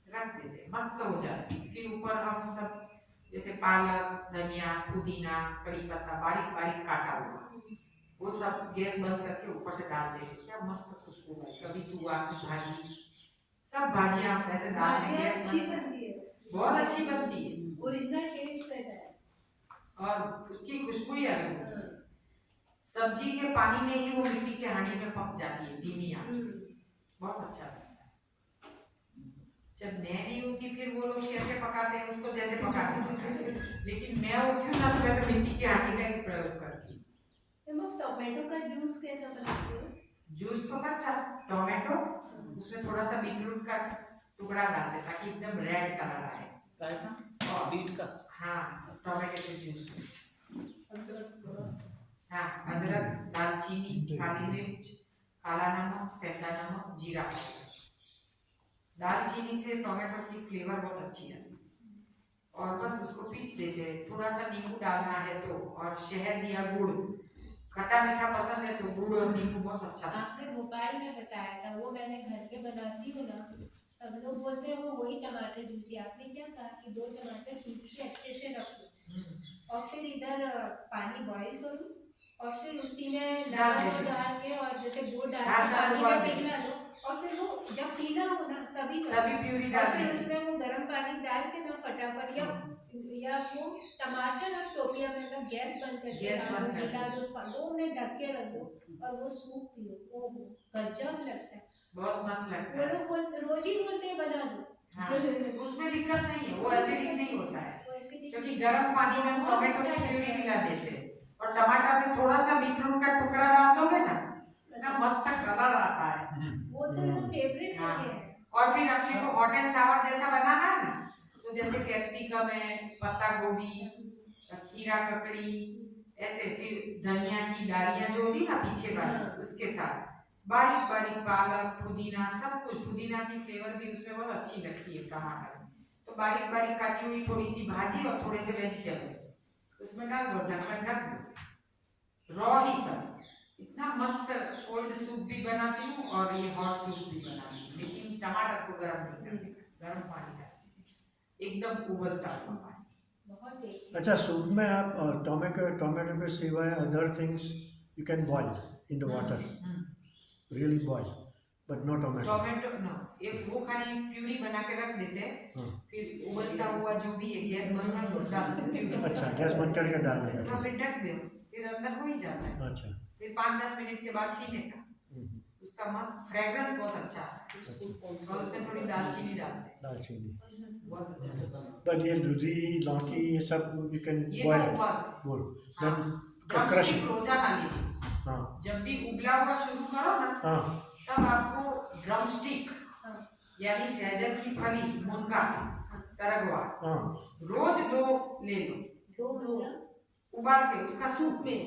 रख देते, मस्त हो जाती है। फिर ऊपर हम सब जैसे पालक, धनिया, पुदीना, कड़ी पत्ता बारीक बारीक काटा हुआ वो सब गैस बंद करके ऊपर से डाल देते, क्या मस्त खुशबू है। कभी सुआ की भाजी, सब भाजियां आप ऐसे डाल के भाजियाँ गैस अच्छी बंद कर, बनती है, बहुत अच्छी बनती है ओरिजिनल टेस्ट रहता है। और उसकी खुशबू ही अलग होती है। सब्जी के पानी में ही वो मिट्टी के हांडी में पक जाती है धीमी आंच पे, बहुत अच्छा लगता है। जब मैं नहीं होती फिर वो लोग कैसे पकाते हैं उसको जैसे पकाते हैं, लेकिन मैं होती हूँ ना तो मैं तो मिट्टी की हांडी का ही प्रयोग करती हूँ। मैम टोमेटो का जूस कैसा बनाते हो? जूस को कच्चा टोमेटो, उसमें थोड़ा सा बीटरूट का टुकड़ा डालते ताकि एकदम रेड कलर आए। और बीट का हाँ टोमेटो के जूस में हाँ अदरक, दालचीनी, काली मिर्च, काला नमक, सेंधा नमक, जीरा पाउडर। दालचीनी से टोमेटो की फ्लेवर बहुत अच्छी आती है। और बस उसको पीस देते हैं, थोड़ा सा नींबू डालना है तो, और शहद या गुड़, खट्टा मीठा पसंद है तो गुड़ और नींबू बहुत अच्छा लगता है। आपने भोपाल में बताया था, वो मैंने घर पे बनाती हूँ ना, सब लोग बोलते हैं वो वही टमाटर जूसी। आपने क्या कहा कि 2 टमाटर पीस के अच्छे से रख लो और फिर इधर पानी बॉईल करूँ और फिर उसी में नमक डाल के और जैसे गुड़ डाल हाँ, के सब पानी boil में पिघला लो और फिर वो जब पीना हो ना तभी करो। तभी प्यूरी और डाल फिर देते उसमें वो गर्म पानी डाल के ना फटाफट या वो टमाटर और टोपिया में ना गैस बंद करके गैस बंद कर मिला दो, 2 मिनट ढक के रख दो और वो सूप पियो, वो गजब लगता है। बहुत मस्त लगता वो है। लोग बोलते रोज ही बोलते हैं बना दो। हाँ, उसमें दिक्कत नहीं है, वो एसिडिक नहीं होता है वो ऐसे नहीं, क्योंकि गर्म पानी में हम बहुत टोमेटो अच्छा की प्यूरी लगता है। मिला देते हैं और टमाटर में थोड़ा सा बीटरूट का टुकड़ा डाल दोगे ना, इतना मस्त कलर आता है। वो तो मेरा फेवरेट हो हाँ। गया है। और फिर अपने को हॉट एंड सावर जैसा बनाना है ना, तो जैसे कैप्सिकम है, पत्ता गोभी, खीरा ककड़ी, ऐसे फिर धनिया की डालियां जो होती है ना पीछे वाली, उसके साथ बारीक बारीक पालक, पुदीना, सब कुछ। पुदीना की फ्लेवर भी उसमें बहुत अच्छी लगती है टमाटर में। तो बारीक बारीक काटी हुई थोड़ी सी भाजी और थोड़े से वेजिटेबल्स उसमें डाल दो, ढक्कन ढक दो, रॉ ही सब। इतना मस्त कोल्ड सूप भी बनाती हूँ और ये हॉट सूप भी बनाती हूँ, लेकिन टमाटर को गर्म नहीं करते, गर्म पानी डालती हूँ, एकदम उबलता हुआ पानी। बहुत टेस्टी। अच्छा, सूप में आप टोमेटो के सिवाय other things you can boil in the water, really boil, but no tomato. Tomato no, एक वो खाली प्यूरी बना के रख देते हैं, फिर उबलता हुआ जो भी है गैस बंद कर दो, डाल दो प्यूरी। अच्छा, गैस बंद करके डालने का हाँ, फिर। फिर ढक दो, फिर अंदर हो ही जाता है। अच्छा, फिर 5-10 मिनट के बाद पीने का, उसका मस्त फ्रेग्रेंस बहुत अच्छा है। और उसमें थोड़ी दालचीनी डालते हैं, दालचीनी। बहुत अच्छा लगता है। बट ये दूधी, लौकी, ये सब यू कैन ये तो बॉईल ऊपर बोल हाँ, देन क्रश। ड्रमस्टिक रोजाना लेनी। हाँ जब भी उबला हुआ शुरू करो ना, हाँ तब आपको ड्रमस्टिक हाँ। यानी सहजन की फली, मुनगा, सरगवा हाँ रोज 2 ले लो, 2 उबाल के उसका सूप में।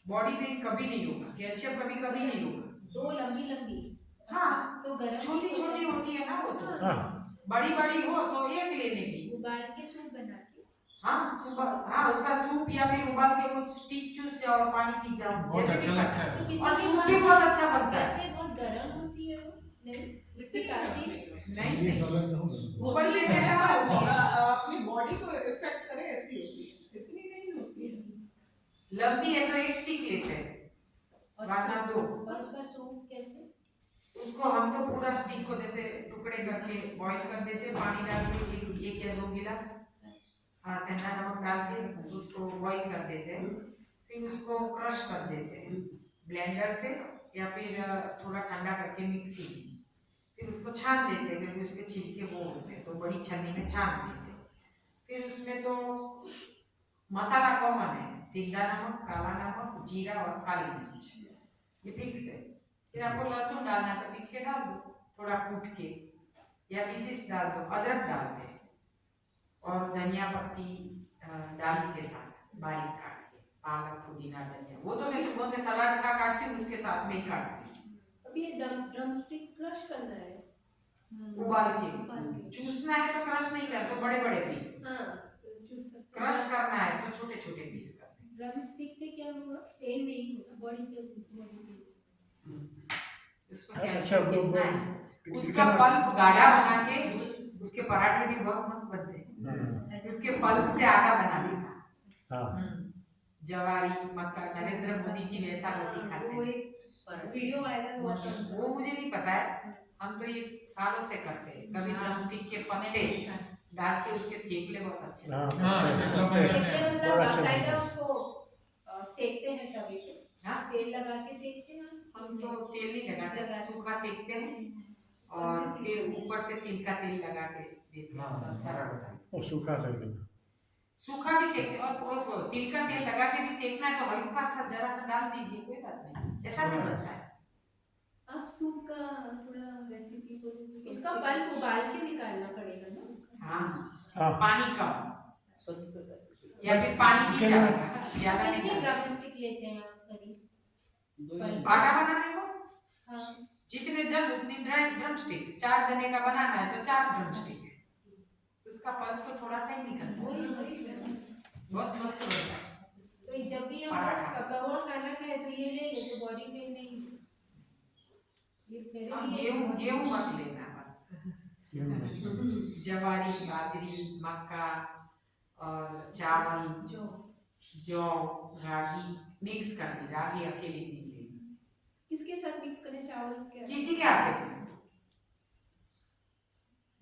बॉडी में कभी नहीं होगा, कैल्शियम कभी कभी नहीं होगा। 2 लंबी लंबी। हाँ, तो गरम छोटी छोटी होती है ना वो तो, हाँ बड़ी बड़ी हो तो एक लेने की। उबाल के सूप बनाती हूँ। हाँ सुबह, हाँ उसका सूप या फिर उबाल के कुछ स्टिक चूस जाओ और पानी पी जाओ, बहुत जैसे अच्छा भी लगता करना। है। तो किसी और की सूप बात भी बहुत अच्छा बनता है। कहते हैं बहुत गरम होती है वो, नहीं इसकी तासीर नहीं नहीं, वो उबलने से क्या होती है, अपनी बॉडी को इफेक्ट करे ऐसी होती है, इतनी नहीं होती है। लंबी है तो एक स्टिक लेते हैं, वरना 2। और उसका सूप कैसे? उसको हम तो पूरा स्टिक को जैसे टुकड़े करके बॉईल कर देते हैं, पानी डाल के 1 या 2 गिलास, हाँ सेंधा नमक डाल के उसको बॉईल कर देते हैं, फिर उसको क्रश कर देते हैं ब्लेंडर से या फिर थोड़ा ठंडा करके मिक्सी में, फिर उसको छान लेते हैं क्योंकि उसके छिलके वो होते हैं, तो बड़ी छन्नी में छान देते हैं। फिर उसमें तो मसाला कॉमन है, सीधा नमक, काला नमक, जीरा और काली मिर्च, ये फिक्स है। फिर आपको लहसुन डालना है तो पीस के डाल दो, थोड़ा कूट के, या पीसीस डाल दो। अदरक डालते हैं और धनिया पत्ती डाली के साथ बारीक काट के, पालक, पुदीना, धनिया, वो तो मैं सुबह में सलाद का काटती हूँ उसके साथ में ही काटती हूँ। अभी ये ड्रम स्टिक क्रश करना है। उबाल उबाल के के। चूसना है तो क्रश नहीं करते, बड़े बड़े पीस। हाँ, चूस सकते हैं। क्रश करना है तो छोटे छोटे पीस करते हैं। ड्रम स्टिक से क्या होगा, पेन नहीं होगा, बॉडी पे उसको अच्छा, कैल्शियम वो कितना है, you उसका cannot- पल्प गाढ़ा बना के उसके पराठे भी बहुत मस्त बनते हैं। उसके पल्प से आटा बनाने का। हाँ जवारी, मक्का, नरेंद्र मोदी जी वैसा रोटी खाते वो हैं। एक वीडियो वायरल हुआ था उनका। वो मुझे नहीं पता है, हम तो ये सालों से करते हैं। कभी ड्रम स्टिक के पत्ते डाल के उसके थेपले बहुत अच्छे हाँ लगते हैं। हाँ, अच्छा, एकदम okay. अच्छा। मतलब बहुत अच्छा बाकायदा बनता है। उसको सेकते हैं तवे पे, हाँ, तेल लगा के सेकते हैं। हम तो तेल नहीं लगाते, सूखा सेकते हैं और फिर ऊपर से तिल का तेल लगा के देते हैं, तो अच्छा लगता है। और सूखा कर देना। सूखा भी सेकते और तिल का तेल लगा के भी सेकना है तो हल्का सा जरा सा डाल दीजिए, कोई बात नहीं, ऐसा भी बनता है। आप सूप का थोड़ा रेसिपी बोलिए। इसका पल्प उबाल के निकालना पड़ेगा ना। हाँ, हाँ पानी कम या फिर पानी भी क्या- ज्यादा नहीं कितनी डालना। ड्रम स्टिक लेते हैं आप करीब? आटा बनाने को हाँ, जितने जन उतनी ड्रम स्टिक, 4 जने का बनाना है तो 4 ड्रम स्टिक है। उसका पल्प तो थोड़ा सा ही निकलता है, बहुत मस्त बनता है। तो जब भी हम पराठा। पका हुआ खाना खाए तो ये ले ले, तो बॉडी में नहीं, ये मेरे अब लिए गेहूं मत लेना बस, जवारी, बाजरी, मक्का और चावल, जौ, रागी मिक्स करनी, रागी अकेली नहीं लेनी, किसके साथ मिक्स करें चावल के? किसी के आटे में।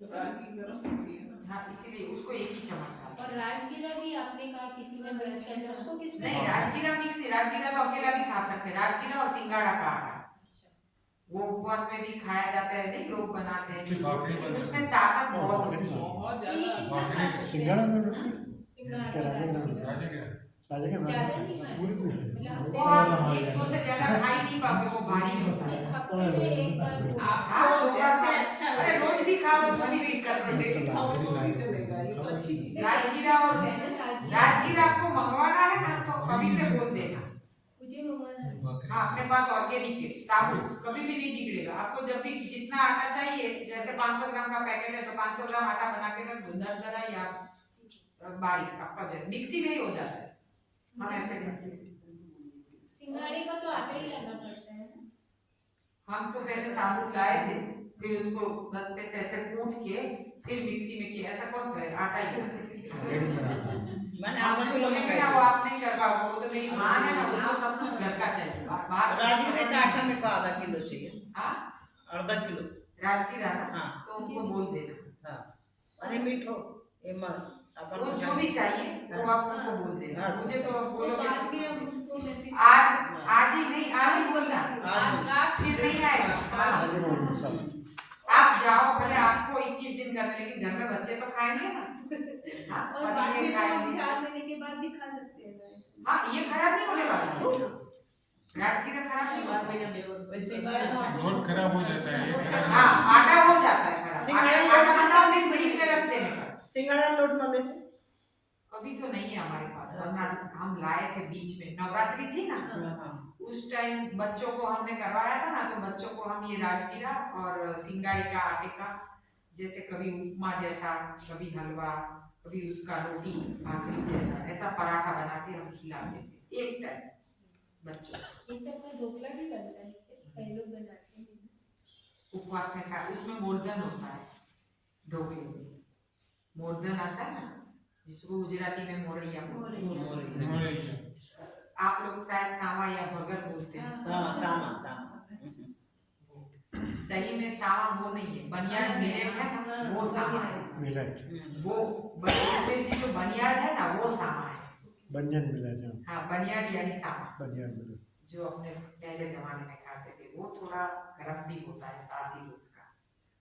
रागी गरम होती है ना। हाँ, इसीलिए उसको एक ही चम्मच डालो। और राजगीरा भी आपने कहा किसी में मिक्स करना है, उसको किस में? नहीं, राजगीरा मिक्स नहीं, राजगीरा तो अकेला भी खा सकते हैं। राजगीरा और सिंगाड़ा का आटा वो उपवास में भी खाया जाता है, नहीं लोग बनाते हैं, भाकरी बनाते हैं। उसमें ताकत बहुत होती है। बहुत ये ज्यादा कितना खा सकते हैं? सिंगाड़ा में रोटी सिंगाड़ा, क्या राजेंद्र राजगीरा। राजेंद्र राजेंद्र ज्यादा नहीं खाना। पूरी मतलब वो आप एक दो से ज्यादा खा ही नहीं पाओगे, वो भारी होता है। हफ्ते में एक बार वो। हाँ, दो बार जैसे खा- अच्छा अरे रोज भी खा लो तो भी दिक्कत नहीं। डेली खाओ तो भी चलेगा, ये तो अच्छी चीज है। राजगीरा और राजगीरा आपको मंगवाना है ना तो अभी से बोल देना। मुझे मंगवाना है। हाँ, अपने पास ऑर्गेनिक है, साबुत कभी भी नहीं बिगड़ेगा। आपको जब भी जितना आटा चाहिए, जैसे 500 ग्राम का पैकेट है तो 500 ग्राम आटा बना के रख दो, दरदरा या बारीक, आपका जो है मिक्सी में ही हो जाता है। हम ऐसे करते हैं। सिंगाड़े का तो आटा ही लाना पड़ता है ना। हम तो पहले साबुत लाए थे, फिर उसको दस्ते से ऐसे कूट के फिर मिक्सी में किया। ऐसा कौन करे, आटा ही होता है। मैंने आप आधा जो किलो बोलेंगे ना वो आप नहीं कर पाओगे, वो तो मेरी माँ है ना, उसको सब कुछ घर का चाहिए। बाहर राजगिरे का आटा मेरे को आधा किलो चाहिए, हाँ, आधा किलो। राजगीरा ना, हाँ। तो उनको बोल देना। हाँ, अरे मीठो ये मत अपन वो को जो भी चाहिए वो आप उनको बोल देना। हाँ। मुझे तो तो बोलोगे बाद तो में हम उनको मैसेज आज ही नहीं, आज ही बोलना, आज लास्ट फिर नहीं आएगा। हाँ। आज ही बोलना सब। आप जाओ, भले आपको 21 दिन करने, लेकिन घर में बच्चे तो खाएंगे ना। हाँ, और पति बाद ये में तो हम खाएंगे। 4 महीने के बाद भी खा सकते हैं ना ऐसे। हाँ, ये खराब नहीं होने वाला है। राजगीरा खराब नहीं होगा। वैसे रोड खराब हो जाता है, ये खराब हाँ, नहीं आटा हो जाता है खराब। सिंगाड़ा आटा बनाओ, फिर फ्रीज में रख देने का। सिंगाड़ा लोट मले से अभी तो नहीं है हमारे पास, वरना हम लाए थे बीच में, नवरात्रि थी ना, उस टाइम बच्चों को हमने करवाया था ना, तो बच्चों को हम ये राजगीरा और सिंगाड़ी का आटे का, जैसे कभी उपमा जैसा, कभी हलवा, कभी उसका रोटी भाकरी जैसा, ऐसा पराठा बना के हम खिलाते थे एक टाइम बच्चों को। ये सब का ढोकला भी बनता है, कई लोग बनाते हैं। उपवास में खा, उसमें मोरदन होता है। ढोकले में मोरदन आता है ना, जिसको गुजराती में मोरैया बोलते हैं। हो रही है। आप लोग शायद सावा या भगर बोलते हैं। हाँ सामा सही में सावा वो नहीं है, बनियान मिलेट है ना, वो सावा है। मिलेट वो बोलते हैं कि जो बनियान है ना वो सावा है। बनियान मिलेट हाँ, बनियान यानी सावा, बनियान मिलेट जो अपने पहले जमाने में खाते थे वो थोड़ा गर्म भी होता है तासीर उसका।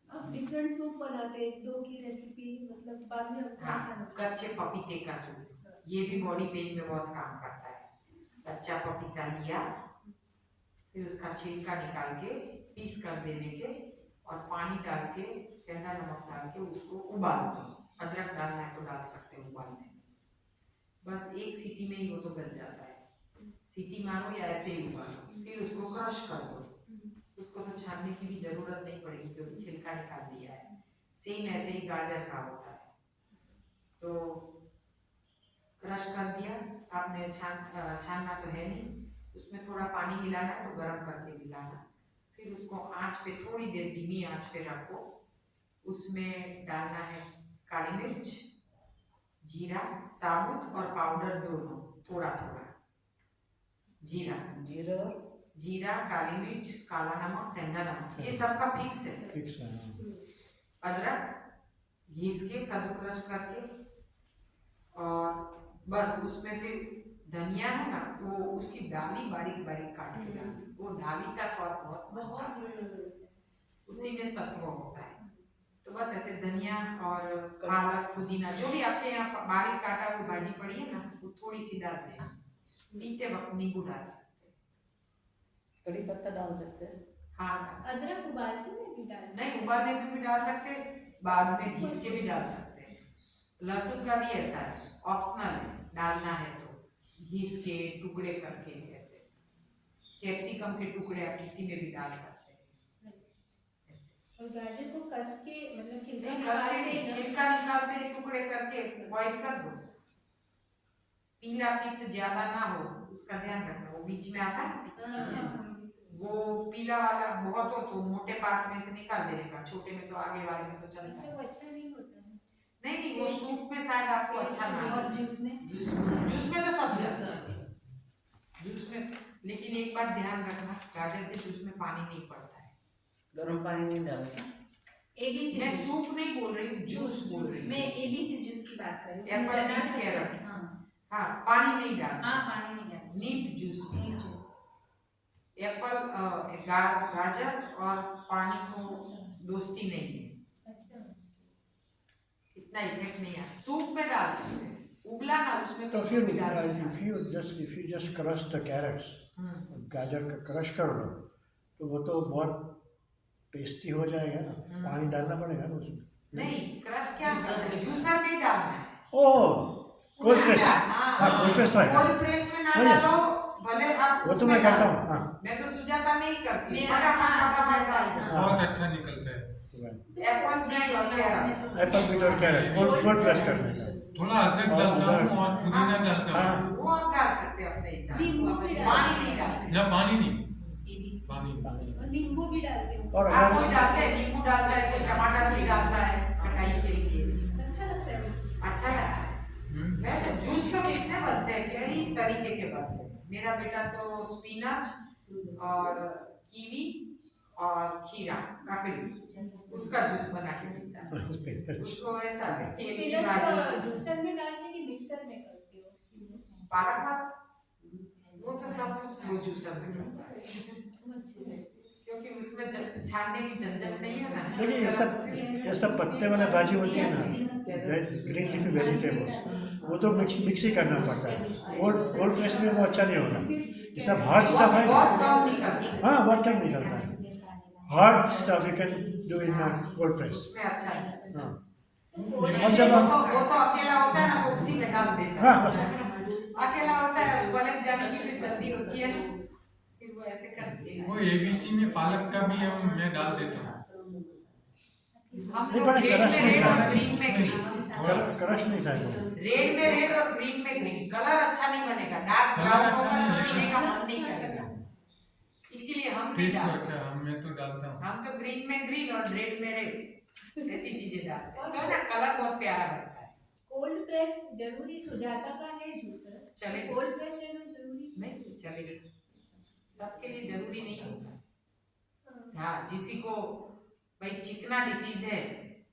आप डिफरेंट सूप बनाते हैं, एक दो की रेसिपी मतलब बाद में आपको हाँ, आसान होता कच्चे पपीते का सूप, ये भी बॉडी पेन में बहुत काम करता है। कच्चा पपीता लिया, फिर उसका छिलका निकाल के पीस कर देने के और पानी डाल के सेंधा नमक डाल के उसको उबाल दो। अदरक डालना है तो डाल सकते हो उबालने में, बस एक सीटी में ही वो तो गल जाता है। सीटी मारो या ऐसे ही उबालो, फिर उसको क्रश कर दो। उसको तो छानने की भी जरूरत नहीं पड़ेगी क्योंकि छिलका निकाल दिया है। सेम ऐसे ही गाजर का होता है, तो क्रश कर दिया आपने। छानना तो है नहीं, उसमें थोड़ा पानी मिलाना है तो गर्म करके मिलाना। फिर उसको आंच पे थोड़ी देर धीमी आंच पे रखो। उसमें डालना है काली मिर्च, जीरा, साबुत और पाउडर दोनों, थोड़ा थोड़ा जीरा, जीरा काली मिर्च, काला नमक, सेंधा नमक, ये सबका फिक्स है। फिक्स है हाँ। अदरक घिस के कद्दूकस करके, और बस उसमें फिर धनिया है ना, वो उसकी डाली बारीक बारीक काट के डाली। वो डाली का स्वाद बहुत मस्त आता है, उसी में सत्व होता है। तो बस ऐसे धनिया और पालक, पुदीना, जो भी आपके यहाँ बारीक काटा हुआ भाजी पड़ी है ना, वो थोड़ी सी डाल दें। पीते वक्त नींबू डाल सकते हैं। कड़ी पत्ता डाल सकते हैं। हाँ, डाल सकते अदरक उबालते में भी डाल हैं। नहीं, उबालने में भी डाल सकते, बाद में घिस के भी डाल सकते हैं। लहसुन का भी ऐसा है, ऑप्शनल है, डालना है तो घिस के टुकड़े करके, ऐसे कैप्सिकम के टुकड़े आप किसी में भी डाल सकते हैं। ऐसे और गाजर को कस के मतलब छिलका नहीं, कस के निकाल के नहीं, ना- छिलका निकालते टुकड़े करके बॉईल कर दो। पीला पित्त ज्यादा ना हो उसका ध्यान रखना। वो बीच में आता है ना पित्त जैसा, वो पीला वाला बहुत हो तो मोटे पार्ट में से निकाल देने का, छोटे में तो आगे वाले में तो चलता अच्छा, है। वो अच्छा नहीं होता है। नहीं, वो सूप में शायद आपको अच्छा ना और लगे। जूस में जूस में तो सब जाता है, जूस में। लेकिन एक बात ध्यान रखना, गाजर के जूस में पानी नहीं पड़ता है। गर्म पानी नहीं डालना। एबीसी मैं सूप नहीं बोल रही हूँ, जूस बोल रही मैं हूँ। एबीसी जूस की बात कर रही हूँ। एप्पल उसमें बीट कैरट, हाँ हाँ, पानी नहीं डालना। हाँ, पानी नहीं डालना। नीट जूस में नीट जूस। एप्पल गाजर और पानी को दोस्ती नहीं है, अच्छा, इतना इफेक्ट नहीं है। सूप में डाल सकते हैं, उबला ना उसमें तो तो फिर भी डाल देना। if you just crush the carrots, गाजर का क्रश कर लो तो वो तो बहुत टेस्टी हो जाएगा ना। पानी डालना पड़ेगा ना उसमें। नहीं, क्रश क्या करना है, जूसर में डालना है। ओह, कोल्ड प्रेस, हाँ कोल्ड प्रेस तो है। कोल्ड प्रेस में ना हाँ, yes. डालो, भले आप वो तो उसमें मैं करता डालो। हूँ हाँ। मैं तो सुजाता में ही करती हूँ, मेरा फटाफट फटाफट डाल दो। हाँ। बहुत अच्छा निकलता है। एप्पल बीट और कैरट, एप्पल बीट और कैरेट कोल्ड प्रेस करने का। थोड़ा अदरक डालता हूँ और पुदीना डालता हाँ। हूँ, वो आप डाल सकते हैं अपने हिसाब से, नींबू भी डाल पानी नहीं डालते। या पानी नहीं, एबीसी पानी नहीं। और नींबू भी डालते हो। और हाँ, कोई अगर डालता है, नींबू डालता है, कोई टमाटर भी डालता है खटाई के लिए, अच्छा लगता है वो। अच्छा लगता है। वैसे जूस तो कितने बनते हैं, कई तरीके के बनते हैं। मेरा बेटा तो स्पिनच और कीवी और खीरा, काकड़ी, उसका जूस बना के पीता है। उसको ऐसा है कि एक की भाजी, स्पिनच जूसर में डालते कि मिक्सर में करते हो स्पिनच? पालक, वो तो सब कुछ वो जूसर में करता है, क्योंकि उसमें छानने की झंझट नहीं है ना। देखिए ये सब पत्ते वाला भाजी होती है ना, ग्रीन लीफी वेजिटेबल्स, वो तो मिक्स ही करना पड़ता है। कोल्ड प्रेस में वो अच्छा नहीं होगा। ये सब हार्ड स्टफ है। बहुत कम निकलता है, हाँ बहुत कम निकलता है। Hard stuff you can do in cold press. उसमें अच्छा है। हाँ और जब हम वो तो अकेला होता है ना, वो उसी में डाल देता हाँ है। बस अकेला होता है, पलक जाने की फिर जल्दी होती है, फिर वो ऐसे करके वो एबीसी में पालक का भी मैं डाल देता हूँ। हम नहीं, तो बड़ा रेड क्रश में नहीं रेड था। और ग्रीन में ग्रीन, क्रश नहीं था वो। रेड में रेड और ग्रीन में ग्रीन, कलर अच्छा नहीं बनेगा। डार्क कलर ब्राउन अच्छा होगा नहीं तो पीने लगेगा। का मन नहीं करेगा, इसीलिए हम नहीं टेस्ट तो डालते। अच्छा है, मैं तो डालता हूँ। हम तो ग्रीन में ग्रीन और रेड में रेड, ऐसी चीजें डालते हैं, तो ना कलर बहुत प्यारा बनता है। कोल्ड प्रेस जरूरी, सुजाता का है जूसर, चलेगा। कोल्ड प्रेस लेना जरूरी नहीं चलेगा, सबके लिए जरूरी नहीं होता। हाँ, जिसी को भाई चिकना डिसीज है,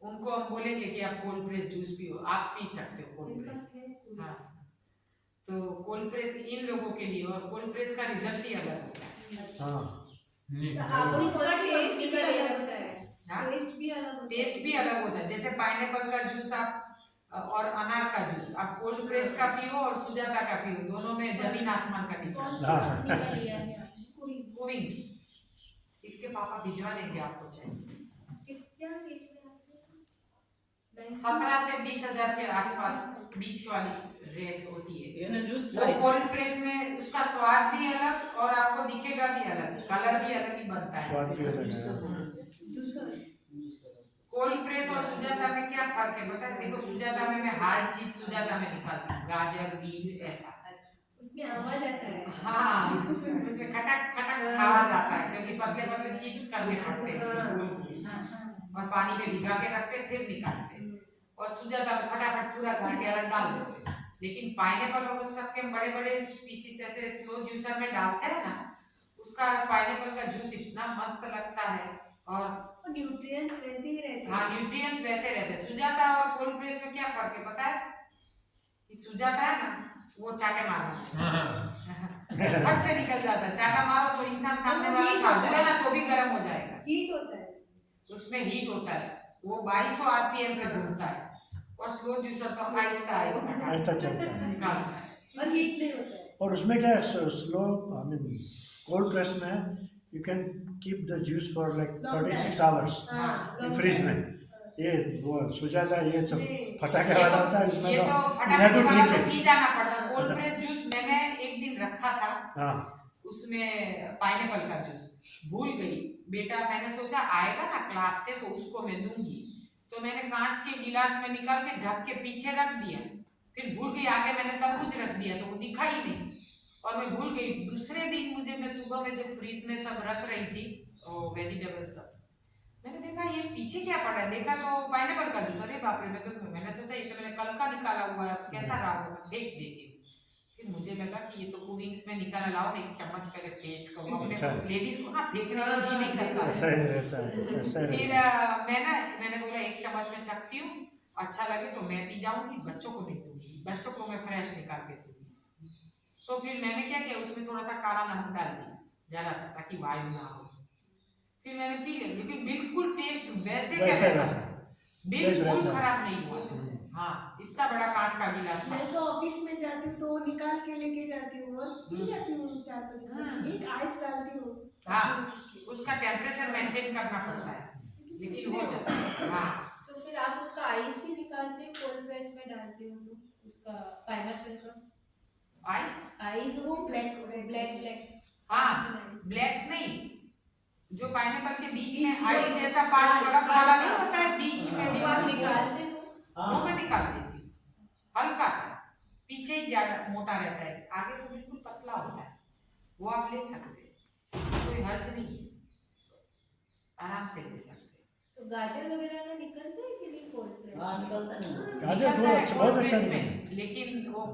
उनको हम बोलेंगे कि आप कोल्ड प्रेस जूस पियो, आप पी सकते हो कोल्ड प्रेस। हाँ, तो कोल्ड प्रेस इन लोगों के लिए, और कोल्ड प्रेस का रिजल्ट ही अलग होता है। हाँ नहीं तो आप वो- उसका कौन सी टेस्ट कंपनी भी का ले अलग रहे हो? होता है, हाँ? टेस्ट भी अलग होता है। टेस्ट भी अलग होता है। जैसे पाइनएप्पल का जूस आप और अनार का जूस आप कोल्ड प्रेस का पियो और सुजाता का पियो, दोनों में जमीन आसमान का कौन डिफरेंस। सी कंपनी का लिया है आपने? कूविंग्स, इसके पापा भिजवा देंगे आपको चाहिए। कितना रेट में आपने? 17 से 20 हजार के आसपास बीच वाली रेस होती है। ये ना जूस वो कोल्ड प्रेस में उसका स्वाद भी अलग और आपको दिखेगा भी अलग, कलर भी अलग ही बनता है। स्वाद भी अलग है। जूसर कोल्ड प्रेस और सुजाता में क्या फर्क है पता है? देखो सुजाता में मैं हार्ड चीज सुजाता में निकालती हूँ, गाजर बीट ऐसा। उसमें आवाज आता है। हाँ, उसमें खटक खटक आवाज आता है क्योंकि पतले पतले चिप्स करने पड़ते हैं और पानी में भिगा के रखते फिर निकालते। और सुजाता में फटाफट पूरा काट के अलग डाल देते। लेकिन पाइनएप्पल और उस सब के बड़े बड़े पीसेस ऐसे स्लो जूसर में डालते हैं ना, उसका पाइनएप्पल का जूस इतना मस्त लगता है। और न्यूट्रिएंट्स वैसे ही रहते हैं। हाँ, न्यूट्रिएंट्स वैसे रहते हैं। सुजाता और कोल्ड प्रेस में क्या फर्क है पता है? कि सुजाता है ना, वो चाटे मारना फट से निकल जाता है। चाटा मारो तो इंसान सामने वाला साधु है ना तो भी गर्म हो जाएगा। हीट होता है उसमें हीट होता है, वो 2200 आरपीएम पे घूमता है। और स्लो जूसर तो आहिस्ता आहिस्ता आहिस्ता चलता है निकालता है। और हीट नहीं होता है। और उसमें क्या है, slow I mean cold press में you can keep the juice for like 36 hours हाँ, फ्रिज में। ये वो सुजाता ये सब नहीं। फटाके वाला होता है, इसमें ये तो you फटाफट have to वाला drink तो it। पी जाना पड़ता है। कोल्ड प्रेस जूस मैंने एक दिन रखा था, हाँ उसमें पाइनएप्पल का जूस भूल गई। बेटा मैंने सोचा आएगा ना क्लास से तो उसको मैं दूंगी, तो मैंने कांच के गिलास में निकाल के ढक के पीछे रख दिया। फिर भूल गई, आगे मैंने तरबूज रख दिया तो वो दिखा ही नहीं और मैं भूल गई। दूसरे दिन मुझे, मैं सुबह में जब फ्रीज में सब रख रही थी वेजिटेबल्स सब, मैंने देखा ये पीछे क्या पड़ा है, देखा तो पाइनएप्पल का जूस। अरे बाप रे, मैंने सोचा ये तो मैंने कल का निकाला हुआ है, कैसा रहा होगा, फेंक देती हूँ। फिर मुझे लगा कि ये तो कूविंग्स में निकाला, लाओ ना एक चम्मच पहले टेस्ट करूँ। अच्छा। अपने लेडीज को ना फेंकने का जी नहीं करता ऐसा ही रहता है, ऐसा ही फिर रहता है। मैंने बोला एक चम्मच में चखती हूँ, अच्छा लगे तो मैं पी जाऊंगी, बच्चों को नहीं दूंगी, बच्चों को मैं फ्रेश निकाल के दूंगी। तो फिर मैंने क्या किया, उसमें थोड़ा सा काला नमक डाल दिया जरा सा, ताकि वायु ना हो। फिर मैंने पी लिया, लेकिन बिल्कुल टेस्ट वैसे क्या वैसे वैसा, रहता बिल्कुल रहता है। खराब नहीं हुआ। हाँ, इतना बड़ा कांच का गिलास था। मैं तो ऑफिस में जाती हूँ तो निकाल के लेके जाती हूँ और पी जाती हूँ 4-5 मिनट। एक आइस डालती हूँ। हाँ, उसका टेम्परेचर मेंटेन करना पड़ता है, लेकिन हो जाता है। हाँ, तो फिर आप उसका आइस भी निकालते हो, कोल्ड प्रेस में डालते हो तो उसका पाइनएप्पल का आइस वो ब्लैक ब्लैक हाँ, ब्लैक नहीं, जो पाइनएप्पल के बीच में आइस जैसा पार्ट कड़क वाला नहीं होता है, बीच में वो आप बिल्कुल निकालते हो? वो मैं निकाल देती हूँ। हल्का सा पीछे ही ज्यादा मोटा रहता है, आगे तो बिल्कुल पतला होता है, वो आप ले सकते हैं, इसमें कोई हर्ज नहीं है, आराम से ले सकते हैं। तो गाजर वगैरह ना निकलते हैं कि नहीं कोल्ड प्रेस? हाँ निकलता है ना। गाजर निकलता है बहुत cold अच्छा press निकलता में, लेकिन वो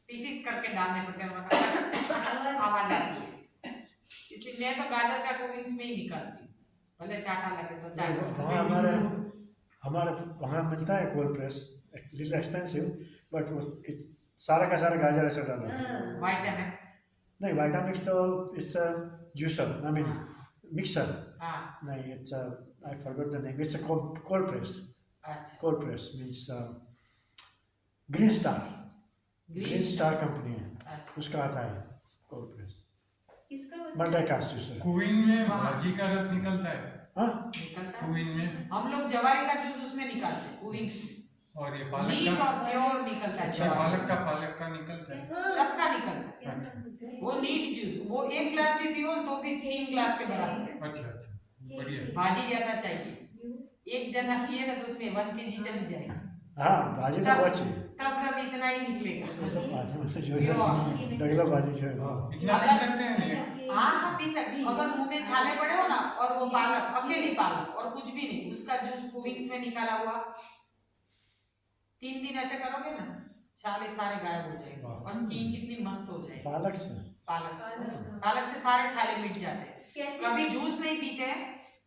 पीसीस करके डालने पड़ते हैं, वरना आवाज आती है। इसलिए मैं तो गाजर का कोविंग्स में ही निकालती हूँ, भले चाटा लगे तो चाटा। वहाँ हमारे वहाँ मिलता है cold press, little expensive, but वो सारा का सारा गाजर ऐसा डाला है। वाइटामिक्स, नहीं वाइटामिक्स तो it's juicer, I mean mixer. हाँ, नहीं, it's I forgot the name, it's a cold press. अच्छा, cold press means green star company है, अच्छा, उसका आता है कोल्ड प्रेस, किसका मल्टी कास्ट जूसर। कुइन में भाजी का रस निकलता है, हाँ निकलता है। कुइन में, हम लोग जवारी का जूस उसमें निकालते हैं, कोविंग्स में, और ये पालक नीट का, और प्योर निकलता है अच्छा जवारी पालक का निकलता है। सबका निकलता है। क्या नाम होता है? वो नीट जूस, वो 1 ग्लास भी पियो तो भी 3 ग्लास के बराबर है। अच्छा, बढ़िया। भाजी ज्यादा चाहिए, एक जना पिए ना तो उसमें 1 kg चली जाएगी, हाँ भाजी तो बहुत अच्छी है। तब इतना ही निकलेगा। भाजी में से जो प्योर। है डगला भाजी जो है इतना पी सकते हैं ये? हाँ, पी सकते। अगर मुंह में छाले पड़े हो ना, और वो पालक, अकेली पालक और कुछ भी नहीं, उसका जूस कोविंग्स में निकाला हुआ, 3 दिन ऐसे करोगे ना, छाले सारे गायब हो जाएंगे और स्किन कितनी मस्त हो जाएगी पालक से सारे छाले मिट जाते हैं। कैसे? कभी जूस नहीं पीते हैं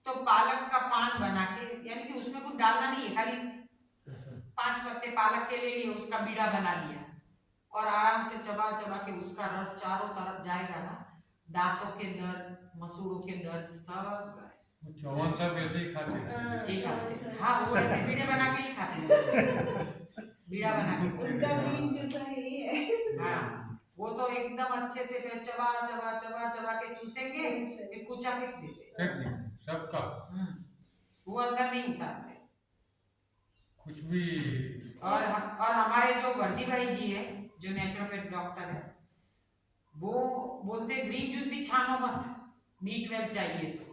तो पालक का पान बना के, यानी कि उसमें कुछ डालना नहीं है, खाली 5 पत्ते पालक के ले लिए, उसका बीड़ा बना लिया और आराम से चबा चबा के उसका रस चारों तरफ जाएगा ना, दांतों के दर्द, मसूड़ों के दर्द सब गए। वो चौवन सब वैसे ही खाते हैं। हाँ, एक चौवन हफ्ते साल। हाँ वो ऐसे बीड़े बना के ही खाते हैं, बीड़ा बना के। उनका ग्रीन जूस यही है। हाँ वो तो एकदम अच्छे से फिर चबा चबा चबा चबा के चूसेंगे, फिर कुचा फेंक देते। फेंक देंगे सबका, वो अंदर नहीं उतारते कुछ भी। और हमारे जो वर्दी भाई जी है जो नेचुरोपैथ डॉक्टर है, वो बोलते हैं ग्रीन जूस भी छानो मत, B12 चाहिए तो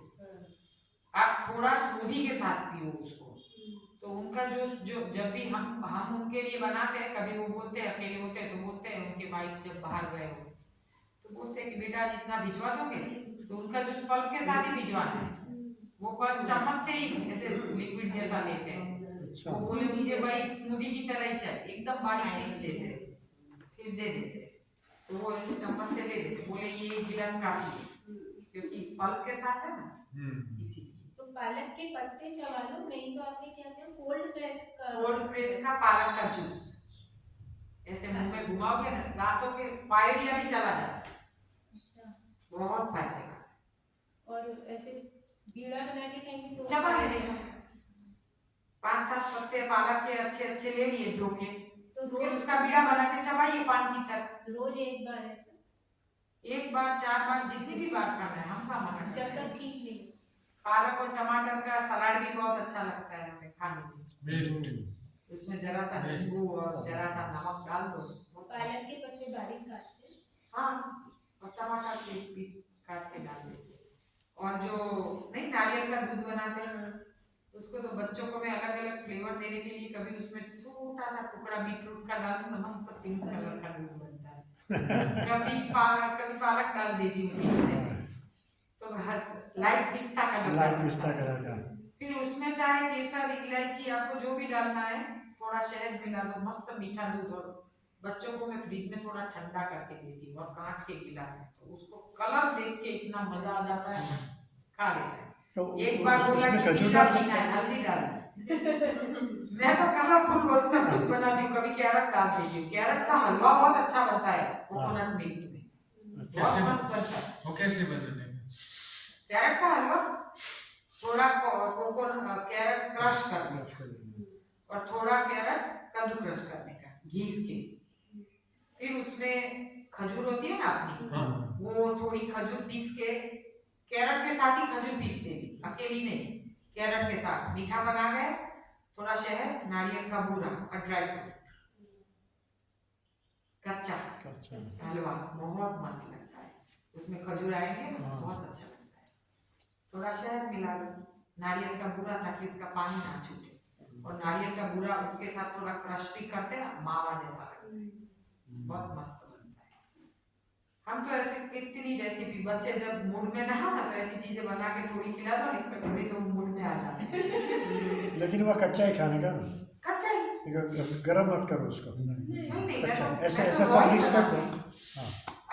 आप थोड़ा स्मूदी के साथ पियो उसको। तो उनका जो जब भी हम उनके लिए बनाते हैं, कभी वो बोलते हैं अकेले होते हैं तो बोलते हैं उनके वाइफ जब बाहर गए हो तो बोलते हैं कि बेटा जितना भिजवा दोगे, तो उनका जूस पल्प के साथ ही भिजवाना है। वो पल्प चम्मच से ही ऐसे लिक्विड जैसा लेते हैं। अच्छा। वो बोले मुझे भाई स्मूदी की तरह ही चाहिए, एकदम बारीक पीस देते फिर दे देते। तो वो ऐसे चम्मच से ले लेते, बोले ये एक गिलास काफी है क्योंकि पल्प के साथ है ना इसीलिए। तो पालक के पत्ते चबा लो, नहीं तो आपने क्या किया कोल्ड प्रेस का पालक का जूस ऐसे मुंह में घुमाओगे ना, दांतों के पायरिया भी चला जाता है। अच्छा। बहुत फायदेमंद। और ऐसे बीड़ा बना के कहेंगे तो चबा लेने 5-7 पत्ते पालक के अच्छे अच्छे ले लिए धो के, तो फिर रोज उसका बीड़ा बना के चबाइए पान की तरह। रोज एक बार ऐसा, 1 बार 4 बार जितनी भी बार करना है, हम का मना जब करते तक हैं। ठीक नहीं। पालक और टमाटर का सलाद भी बहुत अच्छा लगता है हमें खाने में। बेस्ट। उसमें जरा सा नींबू और जरा सा नमक डाल दो। पालक के पत्ते बारीक काटते हैं। हाँ और टमाटर भी काट के डाल देते। और जो नहीं नारियल का दूध बनाते हैं उसको तो बच्चों को मैं अलग अलग फ्लेवर देने के लिए कभी उसमें छोटा सा टुकड़ा बीटरूट का डाल दूं, मस्त पिंक कलर का दूध बनता है। कभी पालक डाल देती हूँ पीसने में, तो लाइट पिस्ता कलर का। फिर उसमें चाहे केसर इलायची आपको जो भी डालना है, थोड़ा शहद मिला दो, मस्त मीठा दूध। और बच्चों को मैं फ्रीज में थोड़ा ठंडा करके देती हूँ और कांच के गिलास में, तो उसको कलर देख के इतना मजा आ जाता है, खा लेते हैं। तो एक बार बोला कि पीला पीना है, हल्दी डाल मैं तो कलरफुल बहुत सब कुछ बनाती हूँ। कभी कैरट डाल देती हूँ, कैरट का हलवा बहुत अच्छा बनता है कोकोनट मिल्क में, बहुत मस्त बनता है। वो कैसे बदलने का? कैरट का हलवा थोड़ा कोकोनट कैरट क्रश करने और थोड़ा कैरट कद्दूकस करने का घीस के, फिर उसमें खजूर होती है ना अपनी, वो थोड़ी खजूर पीस के, कैरट के साथ ही खजूर पीसते भी, अकेली नहीं, कैरट के साथ मीठा बना गए, थोड़ा शहद, नारियल का बूरा और ड्राई फ्रूट, कच्चा हलवा बहुत मस्त लगता है। उसमें खजूर आएंगे बहुत अच्छा लगता है। थोड़ा शहद मिला लो, नारियल का बूरा, ताकि उसका पानी ना छूटे, और नारियल का बूरा उसके साथ थोड़ा क्रश भी करते हैं ना, मावा जैसा लगता है, बहुत मस्त बनता है। हम तो ऐसे कितनी रेसिपी, बच्चे जब मूड में ना हो ना तो ऐसी चीजें बना के थोड़ी खिला दो, एक कटोरी तो मूड में आ जाते हैं। लेकिन वह कच्चा ही खाने का, कच्चा ही, गरम मत करो उसको, नहीं कच्चा मैं तो ऐसा सब मिक्स कर दो।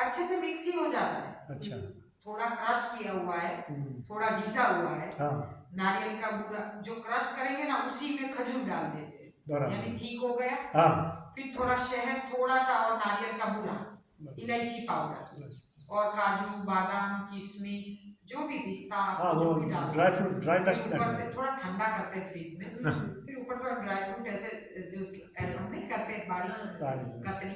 अच्छे से मिक्स ही हो जाता है। अच्छा, थोड़ा क्रश किया हुआ है, थोड़ा घिसा हुआ है, नारियल का बूरा जो क्रश करेंगे ना उसी में खजूर डाल देते हैं, यानी ठीक हो गया। फिर थोड़ा शहद, थोड़ा सा और नारियल का बूरा, इलायची पाउडर और काजू बादाम किशमिश जो भी पिस्ता जो भी डाल, ड्राई फ्रूट, ड्राई नट्स ऊपर से थोड़ा ठंडा करते हैं फ्रीज में, फिर ऊपर थोड़ा ड्राई फ्रूट ऐसे जो हम नहीं करते बारीक कतरी,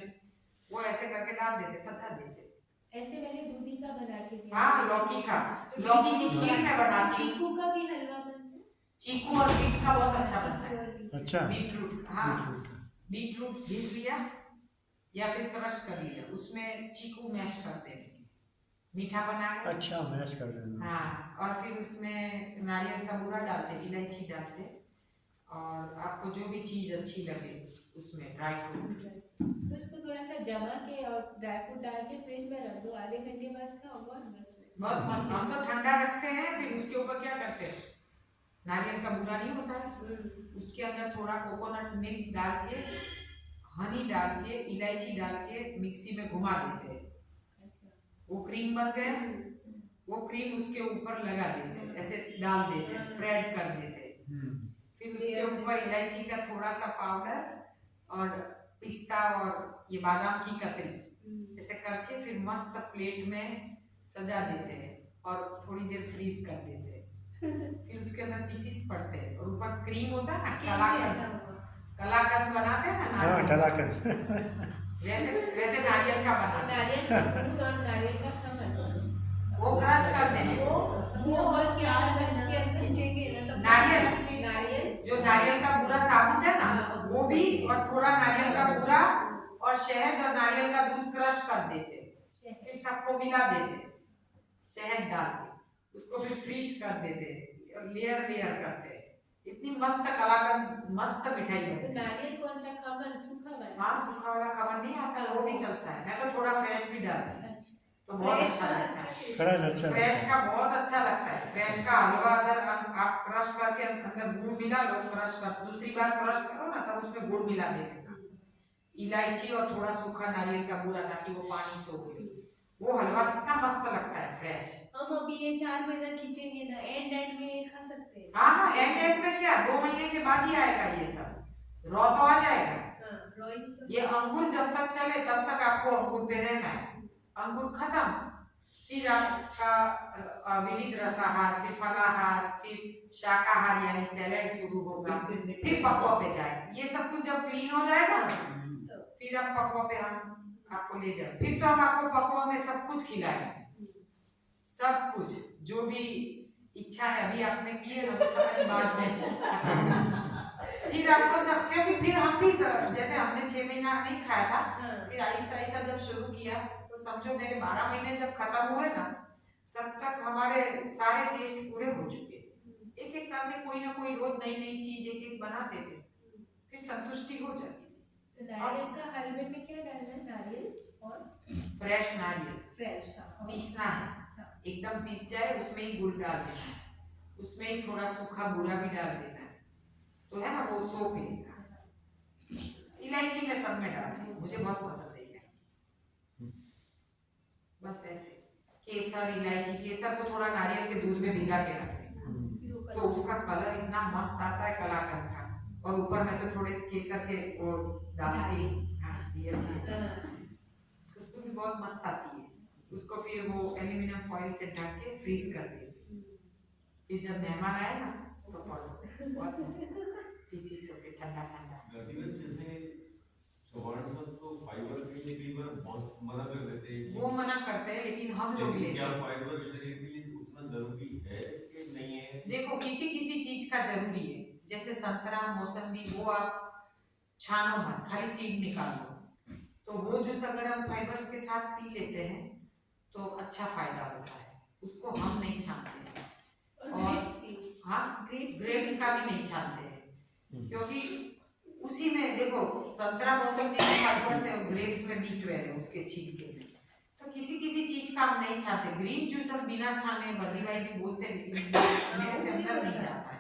वो ऐसे करके डाल देते, सधा देते। ऐसे मैंने दूधी का बना के दिया। हाँ लौकी की खीर में बनाती हूँ। चीकू का भी हलवा बनता है। चीकू और बीट का बहुत अच्छा बनता है। अच्छा, बीटरूट, हाँ बीटरूट घिस लिया या फिर क्रश कर लिया, उसमें चीकू मैश करते हैं, मीठा बना के। अच्छा मैश कर देना। हाँ और फिर उसमें नारियल का बूरा डालते, इलायची डालते, और आपको जो भी चीज़ अच्छी लगे उसमें ड्राई फ्रूट, तो उसको थोड़ा सा जमा के और ड्राई फ्रूट डाल के फ्रिज में रख दो, आधे घंटे बाद खाओ, बहुत मस्त है। बहुत मस्त। हम तो ठंडा रखते हैं, फिर उसके ऊपर क्या करते हैं, नारियल का बूरा नहीं होता है, उसके अंदर थोड़ा कोकोनट मिल्क डाल के, हनी डाल के, इलायची डाल के मिक्सी में घुमा देते हैं, वो क्रीम बन गया, वो क्रीम उसके ऊपर लगा देते हैं, ऐसे डाल देते हैं, स्प्रेड कर देते हैं, फिर उसके ऊपर इलायची का थोड़ा सा पाउडर और पिस्ता और ये बादाम की कतरी ऐसे करके फिर मस्त प्लेट में सजा देते हैं और थोड़ी देर फ्रीज कर देते हैं। फिर उसके अंदर पीसीस पड़ते हैं और ऊपर क्रीम होता है ना, कलाकंद बनाते हैं ना हाँ नारियल, कलाकंद वैसे वैसे नारियल का बनाते हैं। नारियल का दूध और नारियल का खमन वो क्रश कर देंगे, वो और क्या है उसके अंदर खींचेंगे ना तब नारियल जो नारियल का पूरा साबुत है ना वो भी, और थोड़ा नारियल का पूरा और शहद और नारियल का दूध क्रश कर देते हैं। फिर सबको मिला देते हैं शहद डाल के, उसको फिर फ्रीज कर देते हैं और लेयर लेयर करते हैं। इतनी मस्त कलाकंद, मस्त मिठाई तो बनती है। नारियल कौन सा खमन सूखा वाला? हाँ, सूखा वाला खबर नहीं आता, वो भी चलता है। मैं तो थोड़ा फ्रेश भी डालती हूँ अच्छा, तो बहुत अच्छा लगता है। फ्रेश अच्छा फ्रेश का बहुत अच्छा लगता है। फ्रेश का हलवा अगर आप क्रश करके अंदर गुड़ मिला लो, क्रश कर दूसरी बार क्रश करो ना तब उसमें गुड़ मिला देना, इलायची और थोड़ा सूखा नारियल का गुड़, ताकि वो पानी सोख ले। वो हलवा कितना मस्त लगता है फ्रेश। हम अभी ये 4 महीना खींचेंगे ना, एंड में खा सकते हैं। हाँ हाँ, एंड में क्या 2 महीने के बाद ही आएगा ये सब, रॉ तो आ जाएगा। हाँ, ड्राइंग तो ये अंगूर जब तक चले तब तक आपको अंगूर पे रहना है। अंगूर खत्म, फिर आपका विविध रसाहार, फिर फलाहार, फिर शाकाहार यानी सैलेड शुरू होगा, फिर पकवा पे जाए। ये सब कुछ जब क्लीन हो जाएगा फिर आप पकवा पे हम आपको ले जाए। फिर तो हम आपको पकवा में सब कुछ खिलाएंगे, सब कुछ जो भी इच्छा है। अभी आपने की है ना वो समझ बाद में फिर आपको सब, क्योंकि फिर हम भी जैसे हमने 6 महीना नहीं खाया था, फिर आहिस्ता आहिस्ता जब शुरू किया तो समझो मेरे 12 महीने जब खत्म हुए ना तब तक हमारे सारे टेस्ट पूरे हो चुके थे। एक एक करके कोई ना कोई रोज नई नई चीज एक एक बनाते थे, फिर संतुष्टि हो जाती थी। तो नारियल का हलवे में क्या डालना है? नारियल और फ्रेश नारियल फ्रेश, हाँ, पीसना है, एकदम पीस जाए उसमें ही गुड़ डाल देना है, उसमें ही थोड़ा सूखा बूरा भी डाल देना है, तो है ना वो सोख लेगा। इलायची में सब में डालते हैं, मुझे बहुत पसंद है इलायची। बस ऐसे केसर, इलायची, केसर को थोड़ा नारियल के दूध में भिगा के रख देना तो उसका कलर इतना मस्त आता है कलाकंद का। और ऊपर में तो थोड़े केसर के वो डालती हूँ, उसको भी बहुत मस्त आती है। उसको फिर वो एल्यूमिनियम फॉइल से ढक के फ्रीज कर देते, फिर जब मेहमान आए ना तो परोसते हैं, बहुत मस्त पीसीस होके ठंडा ठंडा। जैसे तो फाइबर के लिए कई बार बहुत मना कर देते हैं, वो मना करते हैं लेकिन हम लोग लेते क्या हैं। फाइबर शरीर के लिए उतना जरूरी है कि नहीं है? देखो किसी किसी चीज का जरूरी है, जैसे संतरा, मौसम्बी, वो आप छानो मत, खाली सीड निकाल लो। तो वो जूस अगर हम फाइबर्स के साथ पी लेते हैं तो अच्छा फायदा होता है, उसको हम नहीं छानते। और हाँ, ग्रेप्स का भी नहीं छानते हैं, क्योंकि उसी में देखो संतरा मौसम्बी में फाइबर्स है और ग्रेप्स में B12 है उसके छिलके में। तो किसी किसी चीज का हम नहीं छानते। ग्रीन जूस हम बिना छाने, वर्दी भाई जी बोलते हैं लेकिन मेरे से अंदर नहीं जाता है,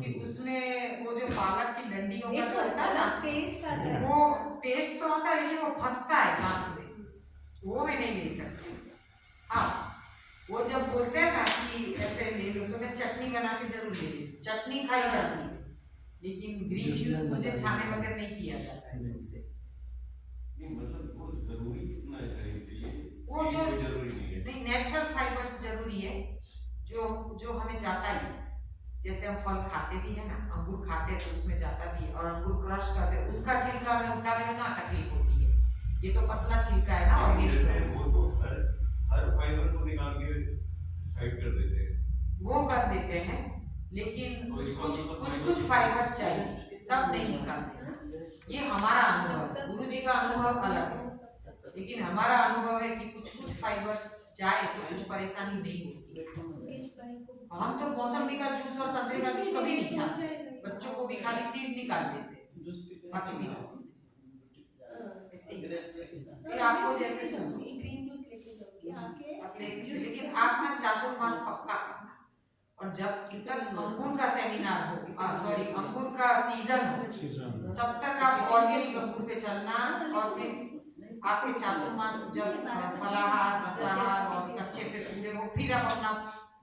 कि उसमें वो जो पालक की डंडियों का जो होता है ना टेस्ट आता है। वो टेस्ट तो आता है लेकिन वो फंसता है दांत में, वो मैं नहीं ले सकती। हाँ, वो जब बोलते हैं ना कि ऐसे ले लो तो मैं चटनी बना के जरूर ले लूँ, चटनी खाई जाती है लेकिन ग्रीन जूस मुझे छाने बगैर नहीं पिया जाता है मुझसे। नहीं मतलब वो जरूरी कितना है शरीर के लिए? वो जो जरूरी नहीं है, नहीं, नेचुरल फाइबर्स जरूरी है जो जो हमें जाता ही है। जैसे हम फल खाते भी है ना, अंगूर खाते हैं तो उसमें जाता भी है, और अंगूर क्रश करते हैं उसका छिलका हमें उतारने में कहाँ तकलीफ होती है, ये तो पतला छिलका है ना। और जैसे वो तो हर फाइबर को निकाल के साइड कर देते हैं, वो कर देते हैं लेकिन कुछ फाइबर्स चाहिए, सब नहीं निकालते। ये हमारा अनुभव है, गुरु जी का अनुभव अलग है, लेकिन हमारा अनुभव है कि कुछ फाइबर्स जाए तो कुछ परेशानी नहीं होती है। हम तो मौसम्बी का जूस और संतरे का जूस कभी नहीं छानते, बच्चों को भी खाली सीड निकाल देते, बाकी भी ऐसे ही। फिर आपको जैसे ग्रीन जूस लेके जाओगे आके आप ले सकते, लेकिन आप ना चातुर्मास पक्का करना। और जब तक अंगूर का सेमिनार हो, सॉरी अंगूर का सीजन हो, तब तक आप ऑर्गेनिक अंगूर पे चलना। और फिर आपके चातुर्मास जब फलाहार, रसाहार और कच्चे पे पूरे हो, फिर आप अपना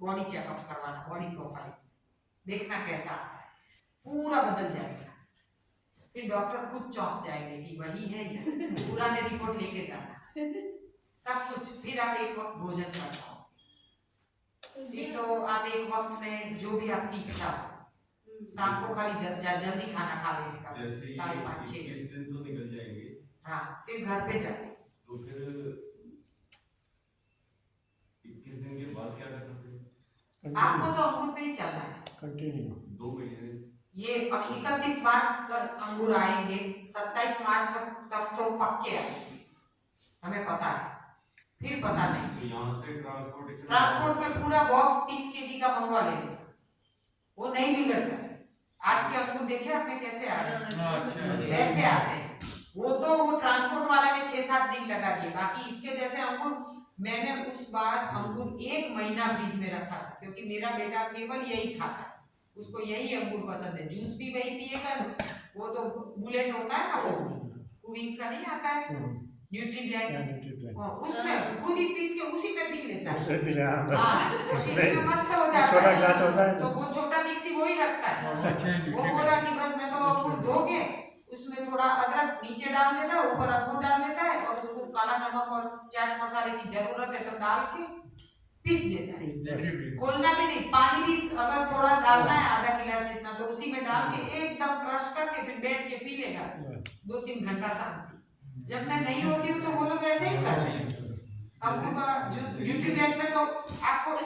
बॉडी चेकअप करवाना, बॉडी प्रोफाइल देखना कैसा आता है, पूरा बदल जाएगा। फिर डॉक्टर खुद चौंक जाएंगे कि वही है या पुराने रिपोर्ट लेके जाना, सब कुछ। फिर आप एक वक्त भोजन कर पाओ। तो फिर ये तो आप एक वक्त में जो भी आपकी इच्छा हो, शाम को खाली जल्दी खाना खा लेने का, जैसे 5:30 6। 21 दिन तो निकल जाएंगे, हाँ, फिर घर पे जाओ। तो फिर 21 दिन के बाद क्या करना पड़ेगा? आपको तो अंगूर पे ही चलना है। कंटिन्यू 2 महीने ये 31 मार्च तक अंगूर आएंगे, 27 मार्च तक तो पक्के आएंगे, हमें पता है। फिर पता नहीं। तो यहाँ से ट्रांसपोर्ट में पूरा बॉक्स 30 केजी का मंगवा लेंगे, वो नहीं बिगड़ता है। आज के अंगूर देखे आपने कैसे आ रहे हैं, अच्छा। वैसे आते हैं। वो ट्रांसपोर्ट वाला ने 6-7 दिन लगा दिए। बाकी इसके जैसे अंगूर मैंने उस बार अंगूर 1 महीना फ्रिज में रखा था, क्योंकि मेरा बेटा केवल यही खाता है, उसको यही अंगूर पसंद है। जूस भी वही पिएगा। वो तो बुलेट होता है ना, वो कुविंग्स का नहीं आता है, न्यूट्रीब्लेंड, उसमें खुद ही पीस के उसी में पी लेता है। उससे भी ले हाँ, बस हाँ, इसमें मस्त हो जाता छोटा है। ग्लास होता है तो ना। वो छोटा मिक्सी वो ही रखता है। अच्छा है, वो बोला कि बस मैं तो अंगूर धो के उसमें थोड़ा अदरक नीचे डाल देता है, ऊपर अंगूर डाल देता है, और उसको काला नमक और चाट मसाले की जरूरत है तो डाल के पीस देता है। खोलना भी नहीं, पानी भी अगर थोड़ा डालना है आधा गिलास जितना, तो उसी में डाल के एकदम क्रश करके फिर बैठ के पी लेगा 2-3 घंटा शांति। जब मैं नहीं होती हूँ तो वो लोग ऐसे ही करते हैं। अंगूर का जूस न्यूट्रीब्लेंड में तो आपको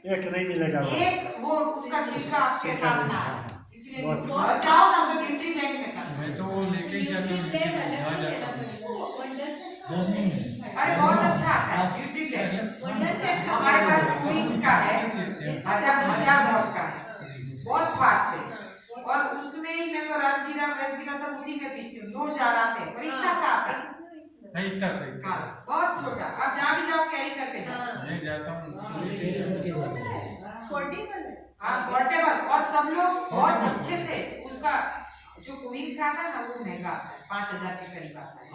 एक नहीं मिलेगा एक वो उसका छिलका आपके साथ ना आए, इसलिए बहुत- और जाओ ना तो न्यूट्रीब्लेंड में करना। मैं तो वो लेके ही जाता हूँ, न्यूट्रीब्लेंड अलग यहाँ से जाता लेना हूँ। पड़ेगा। अरे बहुत अच्छा आता है न्यूट्रीब्लेंड। हमारे पास कुविंग्स का है, हजार बहुत का है, बहुत फास्ट है। और उसमें ही मैं तो राजगीरा सब उसी में पीसती हूँ। 2 जार आते हैं और इतना सा आता है। नहीं, इतना सही। हाँ, बहुत छोटा। आप जहाँ भी जाओ कैरी करके जाओ। मैं जाता हूँ। पोर्टेबल है। हाँ, पोर्टेबल। और सब लोग बहुत अच्छे से उसका जो कुविंग्स आता है ना, वो महंगा आता है, 5,000 के करीब आता है।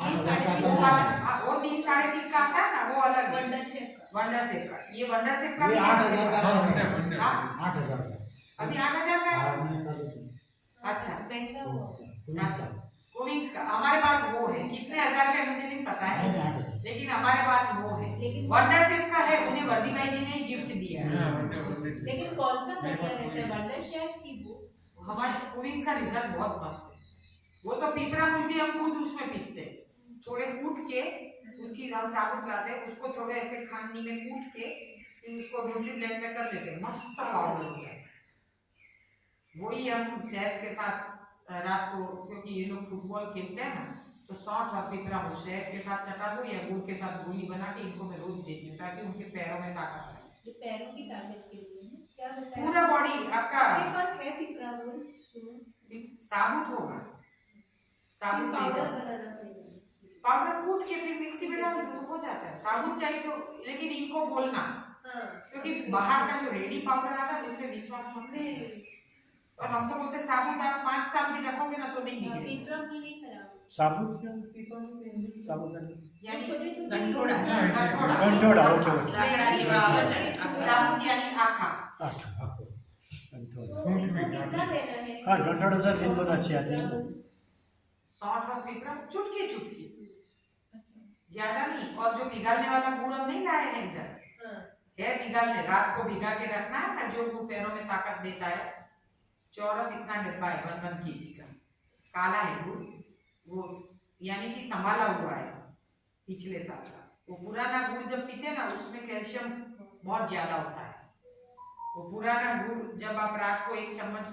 वो वाला, हाँ, वो 3-3.5 का आता है ना, वो अलग है। वंडर शेफ का। वंडर शेफ का, ये वंडर शेफ का भी 8,000 का हाँ, है। वंडर। हाँ, 8,000 का। अभी 8,000 का है। अच्छा, महंगा हुआ। अच्छा, कुविंग्स का हमारे पास वो है। कितने हजार का मुझे नहीं पता है, लेकिन हमारे पास वो है। लेकिन वंडर शेफ का है, मुझे वर्दी भाई जी ने गिफ्ट दिया है। हाँ, वंडर। लेकिन कौन सा बढ़िया रहता है, वंडर शेफ की वो? हमारे कुविंग्स का रिजल्ट बहुत मस्त है। वो तो पिपरा मुर्गी हम खुद उसमें पीसते हैं, थोड़े कूट के उसकी हम साबुत लाते हैं, उसको थोड़े ऐसे खांडनी में कूट के फिर उसको न्यूट्रीब्लेंड में कर लेते हैं, मस्त पाउडर हो जाता है। वही हम शहद के साथ रात को, क्योंकि ये लोग फुटबॉल खेलते हैं ना, तो सौंठ और पिपरा वो शहद के साथ चटा दो या गुड़ के साथ गोली बना के इनको मैं रोज देती हूँ, ताकि उनके पैरों में ताकत आए। ये पैरों की ताकत के लिए है। क्या बताया? पूरा बॉडी आपका आपके पास है पिपरा वो साबुत होगा, साबुत ले पाउडर जाओ, बनाना पड़ेगा। पाउडर कूट के फिर मिक्सी में डाल दो, हो जाता है। साबुत चाहिए तो, लेकिन इनको बोलना, हाँ। क्योंकि बाहर का जो रेडी पाउडर आता है उसमें विश्वास मत नहीं। और हम तो बोलते साबुत आप 5 साल भी रखोगे ना तो नहीं हाँ, बिगड़ेगा। पिपरा भी नहीं खराब। साबुत साबुत यानी छोटे-छोटे गंठोड़ा। गंठोड़ा। गंठोड़ा ओके ओके लाकडाची वावच आहे. साबुत यानी आखा। गंठोड़ा तो इसको कितना देना है? हाँ गंठोड़ा से दिन बहुत अच्छी आती है। सौंठ और पिपरा चुटकी चुटकी, ज्यादा नहीं। और जो पिघलने वाला गुड़ हम नहीं लाए हैं इधर, है पिघलने, रात को भिगा के रखना है ना, जो गुड़ पैरों में ताकत देता है। चौरस इतना डब्बा है 1 kg का, काला है गुड़ वो, यानी कि संभाला हुआ है पिछले साल का। वो पुराना गुड़ जब पीते ना, उसमें कैल्शियम बहुत ज्यादा होता है। वो पुराना गुड़ जब आप रात को 1 चम्मच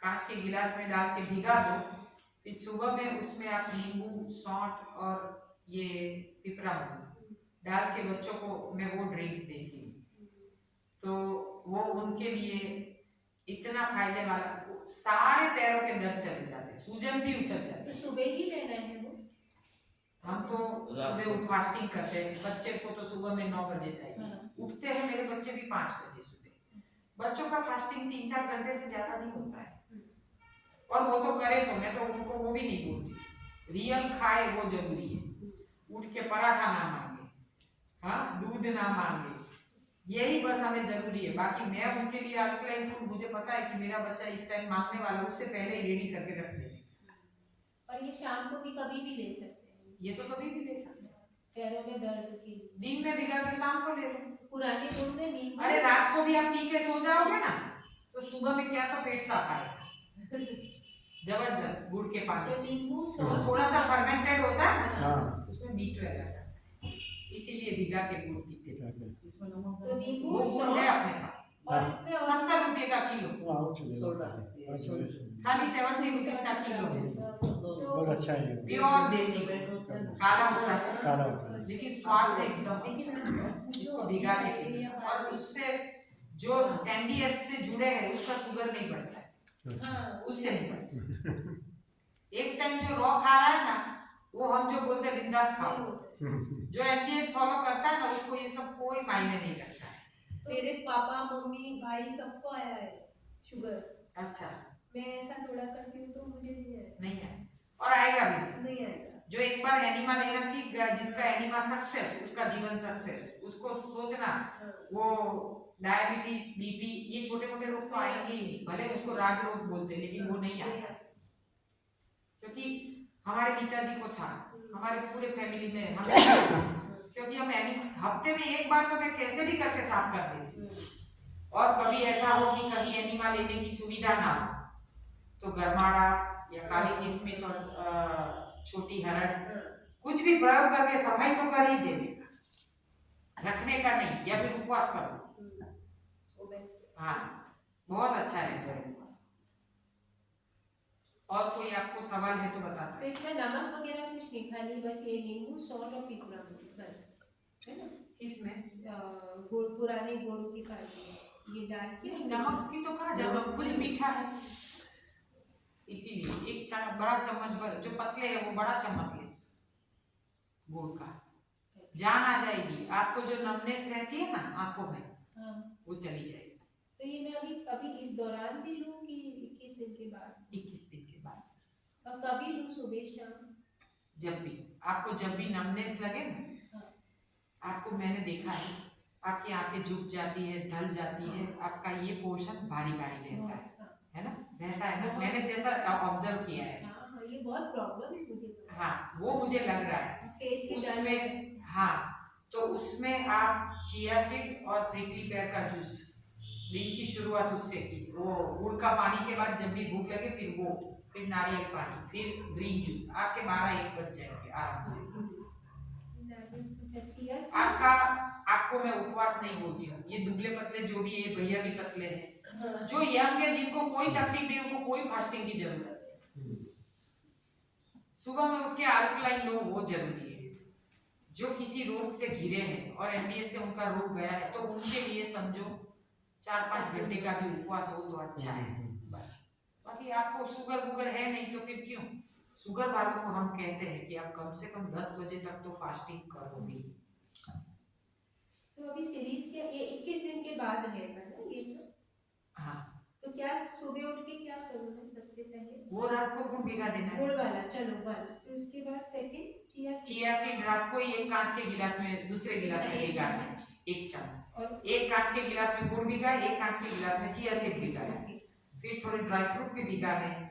कांच के गिलास में डाल के भिगा दो, फिर सुबह में उसमें आप नींबू, सौंठ और ये पिपरा डाल के बच्चों को मैं वो ड्रिंक देती हूँ, तो वो उनके लिए इतना फायदे वाला, सारे पैरों के दर्द चले जाते हैं, सूजन भी उतर जाती तो है। सुबह ही लेना है वो? हम तो सुबह फास्टिंग करते हैं, बच्चे को तो सुबह में 9 बजे चाहिए। उठते हैं मेरे बच्चे भी 5 बजे सुबह। बच्चों का फास्टिंग 3-4 घंटे से ज्यादा नहीं होता है। और वो तो करे तो मैं तो उनको वो भी नहीं बोलती, रियल खाए वो जरूरी है। उठ के पराठा ना मांगे, हाँ, दूध ना मांगे, यही बस हमें जरूरी है। बाकी मैं उनके लिए अल्कलाइन फूड, मुझे पता है कि मेरा बच्चा इस टाइम मांगने वाला, उससे पहले ही रेडी करके रख देंगे। और ये शाम को भी कभी भी ले सकते हैं? ये तो कभी भी ले सकते हैं। पैरों में दर्द की। दिन में भिगा के शाम को ले लो। पुराने गुड़ में नींबू। अरे रात को भी आप पी के सो जाओगे ना तो सुबह में क्या तो पेट साफ आएगा जबरदस्त गुड़ के पानी तो से। नींबू तो सौंफ थोड़ा सा फर्मेंटेड होता है ना हाँ उसमें मीठ रह जाता है इसीलिए भिगा के गुड़ पीते हैं। तो नींबू वो गुड़ है सौंफ अपने पास और इसमें और 70 रुपए का किलो, खाली 70 रुपीज का किलो है। बहुत अच्छा है ये, प्योर देसी काला होता है काला होता है। लेकिन स्वाद में एकदम अच्छा है। उसको भिगा के पीते हैं और उससे जो एनडीएस से जुड़े हैं उसका शुगर नहीं बढ़ता है, हाँ उससे नहीं बढ़ता। एक टाइम जो रॉ खा रहा है ना वो हम जो बोलते हैं बिंदास खाओ, जो एनडीएस फॉलो करता है ना उसको ये सब कोई मायने नहीं रखता है। मेरे पापा मम्मी भाई सबको आया है शुगर। अच्छा मैं ऐसा थोड़ा करती हूँ तो मुझे नहीं आया। नहीं है और आएगा भी नहीं आएगा। जो एक बार एनिमा लेना सीख गया, जिसका एनिमा सक्सेस उसका जीवन सक्सेस, उसको सोचना वो डायबिटीज बीपी ये छोटे मोटे रोग तो आएंगे ही नहीं, भले उसको राज रोग बोलते लेकिन वो नहीं आता क्योंकि हमारे पिताजी को था, हमारे पूरे फैमिली में हम क्योंकि हम हफ्ते में एक बार तो मैं कैसे भी करके साफ कर देती। और कभी ऐसा हो कि कहीं एनिमा लेने की सुविधा ना हो तो गरमाड़ा या काली किशमिश और छोटी हरड़ कुछ भी प्रयोग करके सफाई तो कर ही देने का, रखने का नहीं, या फिर उपवास करो। हाँ बहुत अच्छा रहता है। और कोई आपको सवाल है तो बता तो सकते। इसमें नमक वगैरह कुछ नहीं, खाली बस ये नींबू सौंठ और पिपरा बस है ना। इसमें गुड़ पुराने गुड़ की पानी ये डाल के नमक की तो कहा जरूरत, खुद मीठा है इसीलिए एक बड़ा चम्मच भर, जो पतले है वो बड़ा चम्मच ले गुड़ का, जान आ जाएगी आपको, जो नमनेस रहती है ना आंखों में हाँ। वो चली जाएगी। तो ये मैं अभी इस दौरान भी लूं कि 21 दिन के बाद? 21 दिन के बाद। और कभी लूं, सुबह शाम? जब भी आपको जब भी नमनेस लगे ना, आपको मैंने देखा है आपकी आंखें झुक जाती है, ढल जाती है, आपका ये पोर्शन भारी भारी रहता है ना, रहता है ना, मैंने जैसा ऑब्जर्व किया है। हाँ, ये बहुत प्रॉब्लम है मुझे। हाँ वो मुझे लग रहा है फेस पे उसमें। हाँ तो उसमें आप चिया सीड और प्रिकली पेयर का जूस, दिन की शुरुआत उससे की, वो गुड़ का पानी के बाद जब भी भूख लगे फिर वो, फिर नारियल पानी, फिर ग्रीन जूस, आपके 12-1 बज जाएंगे आराम से। आपको मैं उपवास नहीं बोलती हूँ, ये दुबले पतले जो भी है, भैया भी पतले हैं, जो यंग है जिनको कोई तकलीफ नहीं, उनको कोई फास्टिंग की जरूरत है। सुबह में उठ के अल्कलाइन लो वो जरूरी है। जो किसी रोग से घिरे हैं और एनडीएस से उनका रोग गया है तो उनके लिए समझो 4-5 घंटे का भी उपवास हो तो अच्छा है बस। बाकी आपको शुगर वुगर है नहीं तो फिर क्यों, शुगर वालों को हम कहते हैं कि आप कम से कम 10 बजे तक तो फास्टिंग करोगे। तो अभी सीरीज के ये 21 दिन के बाद रहेगा ना ये सब? हाँ तो क्या सुबह उठ के क्या करूँ मैं सबसे पहले? वो रात को गुड़ भिगा देना है, गुड़ वाला, चलो वाला, फिर उसके बाद सेकंड चिया सीड रात को ही एक कांच के गिलास में, दूसरे गिलास में भिगाना है 1 चम्मच, और एक कांच के गिलास में गुड़ भिगा, एक कांच के गिलास में चिया सीड भिगाना, फिर थोड़े ड्राई फ्रूट भी भिगाने हैं,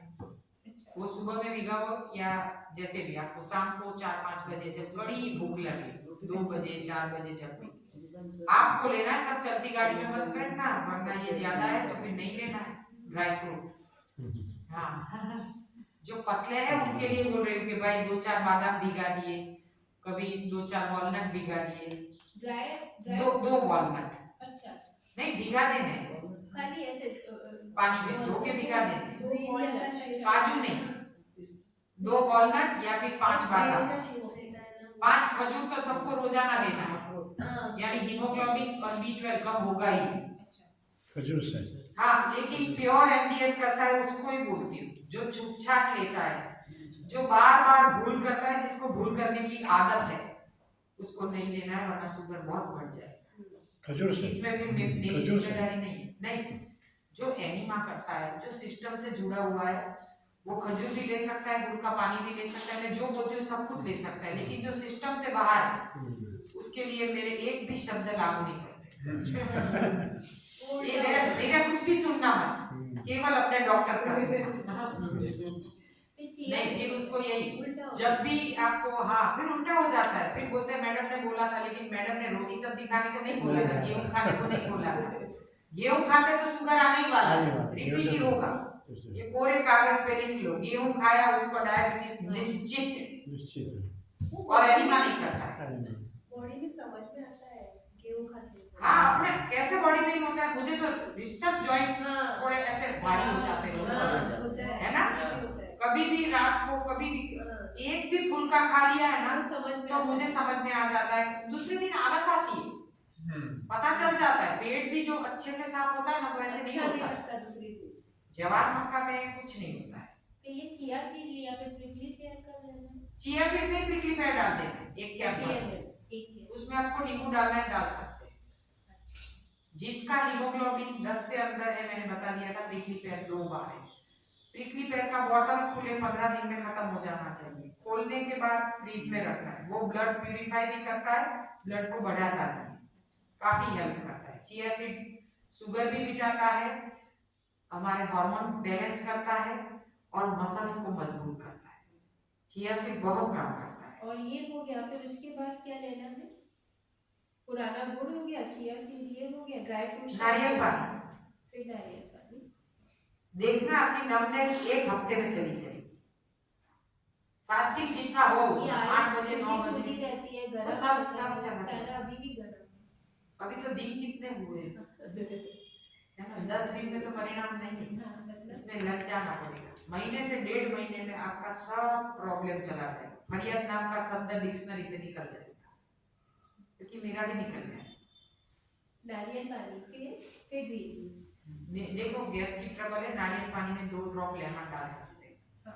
वो सुबह में भिगाओ या जैसे भी आपको, शाम को 4-5 बजे जब बड़ी भूख लगे, 2 बजे 4 बजे जब भी आपको लेना है। सब चलती गाड़ी में मत बैठना, वरना ये ज्यादा है तो फिर नहीं लेना है ड्राई फ्रूट। हाँ जो पतले हैं उनके लिए बोल रही हूँ कि भाई 2-4 बादाम भिगा दिए, कभी 2-4 वॉलनट भिगा दिए, ड्राई 2 वॉलनट अच्छा नहीं भिगा देने, खाली ऐसे पानी में धो के भिगा देने, दो वॉलनट, काजू नहीं, 2 वॉलनट या फिर 5 बादाम, 5 खजूर तो सबको रोजाना लेना है, यानी हीमोग्लोबिन और B12 कम होगा ही खजूर से। हाँ लेकिन प्योर एनडीएस करता है उसको ही बोलती हूँ, जो छूट-छाट लेता है, जो बार बार भूल करता है, जिसको भूल करने की आदत है उसको नहीं लेना है, वरना शुगर बहुत बढ़ जाए। खजूर से इसमें फिर मेरी जिम्मेदारी नहीं है। नहीं, जो एनिमा करता है, जो सिस्टम से जुड़ा हुआ है, वो खजूर भी ले सकता है, गुड़ का पानी भी ले सकता है, मैं जो बोलती हूँ सब कुछ ले सकता है, लेकिन जो सिस्टम से बाहर है उसके लिए मेरे एक भी शब्द लागू नहीं पड़ते। ये मेरा कुछ भी सुनना मत, केवल अपने डॉक्टर का सुनना। नहीं, फिर उसको यही उल्टा हो जब भी आपको हाँ फिर उल्टा हो जाता है, फिर बोलते हैं मैडम ने बोला था, लेकिन मैडम ने रोटी सब्जी खाने को नहीं बोला था, गेहूं खाने को नहीं बोला था। गेहूं खाते तो शुगर आने ही वाला आने है, वाला है, रिपीट ही गेहूं होगा। ये कोरे कागज पे लिख लो, गेहूं खाया उसको डायबिटीज निश्चित है, निश्चित है। और एनीमा नहीं करता है। बॉडी में समझ में आता है गेहूं खाते हैं। हाँ, अपने कैसे बॉडी पेन होता है, मुझे तो रिसेप्ट जॉइंट्स हाँ। थोड़े ऐसे भारी हो जाते हैं सुबह में, होता है ना? होता है। कभी भी रात को कभी भी एक भी फुल्का खा लिया है ना हम समझ में तो मुझे समझ में आ जाता है, दूसरे दिन आलस आती है, पता चल जाता है। पेट भी जो अच्छे से साफ होता है ना वो ऐसे नहीं अच्छा नहीं होता है। लगता दूसरी दिन। जवार मक्का में कुछ नहीं होता है। तो ये चिया सीड लिया, फिर प्रिकली पेयर कर लेना। चिया सीड में प्रिकली पेयर डाल देना एक कैप भर, एक के उसमें आपको नींबू डालना है, डाल सकते हैं। जिसका हीमोग्लोबिन 10 से अंदर है, मैंने बता दिया था प्रिकली पेयर 2 बार है। प्रिकली पेयर का बॉटल खुले 15 दिन में खत्म हो जाना चाहिए। खोलने के बाद फ्रीज में रखना है, वो ब्लड प्यूरिफाई भी करता है, ब्लड को बढ़ाता भी है, काफी हेल्प करता है। चिया सीड शुगर भी मिटाता है, हमारे हार्मोन बैलेंस करता है और मसल्स को मजबूत करता है। चिया सीड बहुत काम करता है। और ये हो गया, फिर उसके बाद क्या लेना है? पुराना गुड़ हो गया, चिया सीड ये हो गया, ड्राई फ्रूट नारियल पानी, फिर नारियल पानी। देखना आपकी नमनेस 1 हफ्ते में चली जाएगी। फास्टिंग जितना हो, ये 8 बजे 9 सूजी बजे, रहती है, गरम वो सब होता है, चला जाता है। सारा अभी भी गरम है। अभी तो दिन कितने हुए हैं, है ना? 10 दिन में तो परिणाम नहीं है, हाँ, मतलब इसमें लग जाना पड़ेगा। महीने से 1.5 महीने में आपका सब प्रॉब्लम चला जाएगा। फरियाद नाम का शब्द डिक्शनरी से निकल जाएगा, क्योंकि मेरा भी निकल गया। नारियल पानी, फिर ग्रीन जूस। देखो गैस की ट्रबल है, नारियल पानी में 2 ड्रॉप लेमन डाल सकते हैं। हाँ।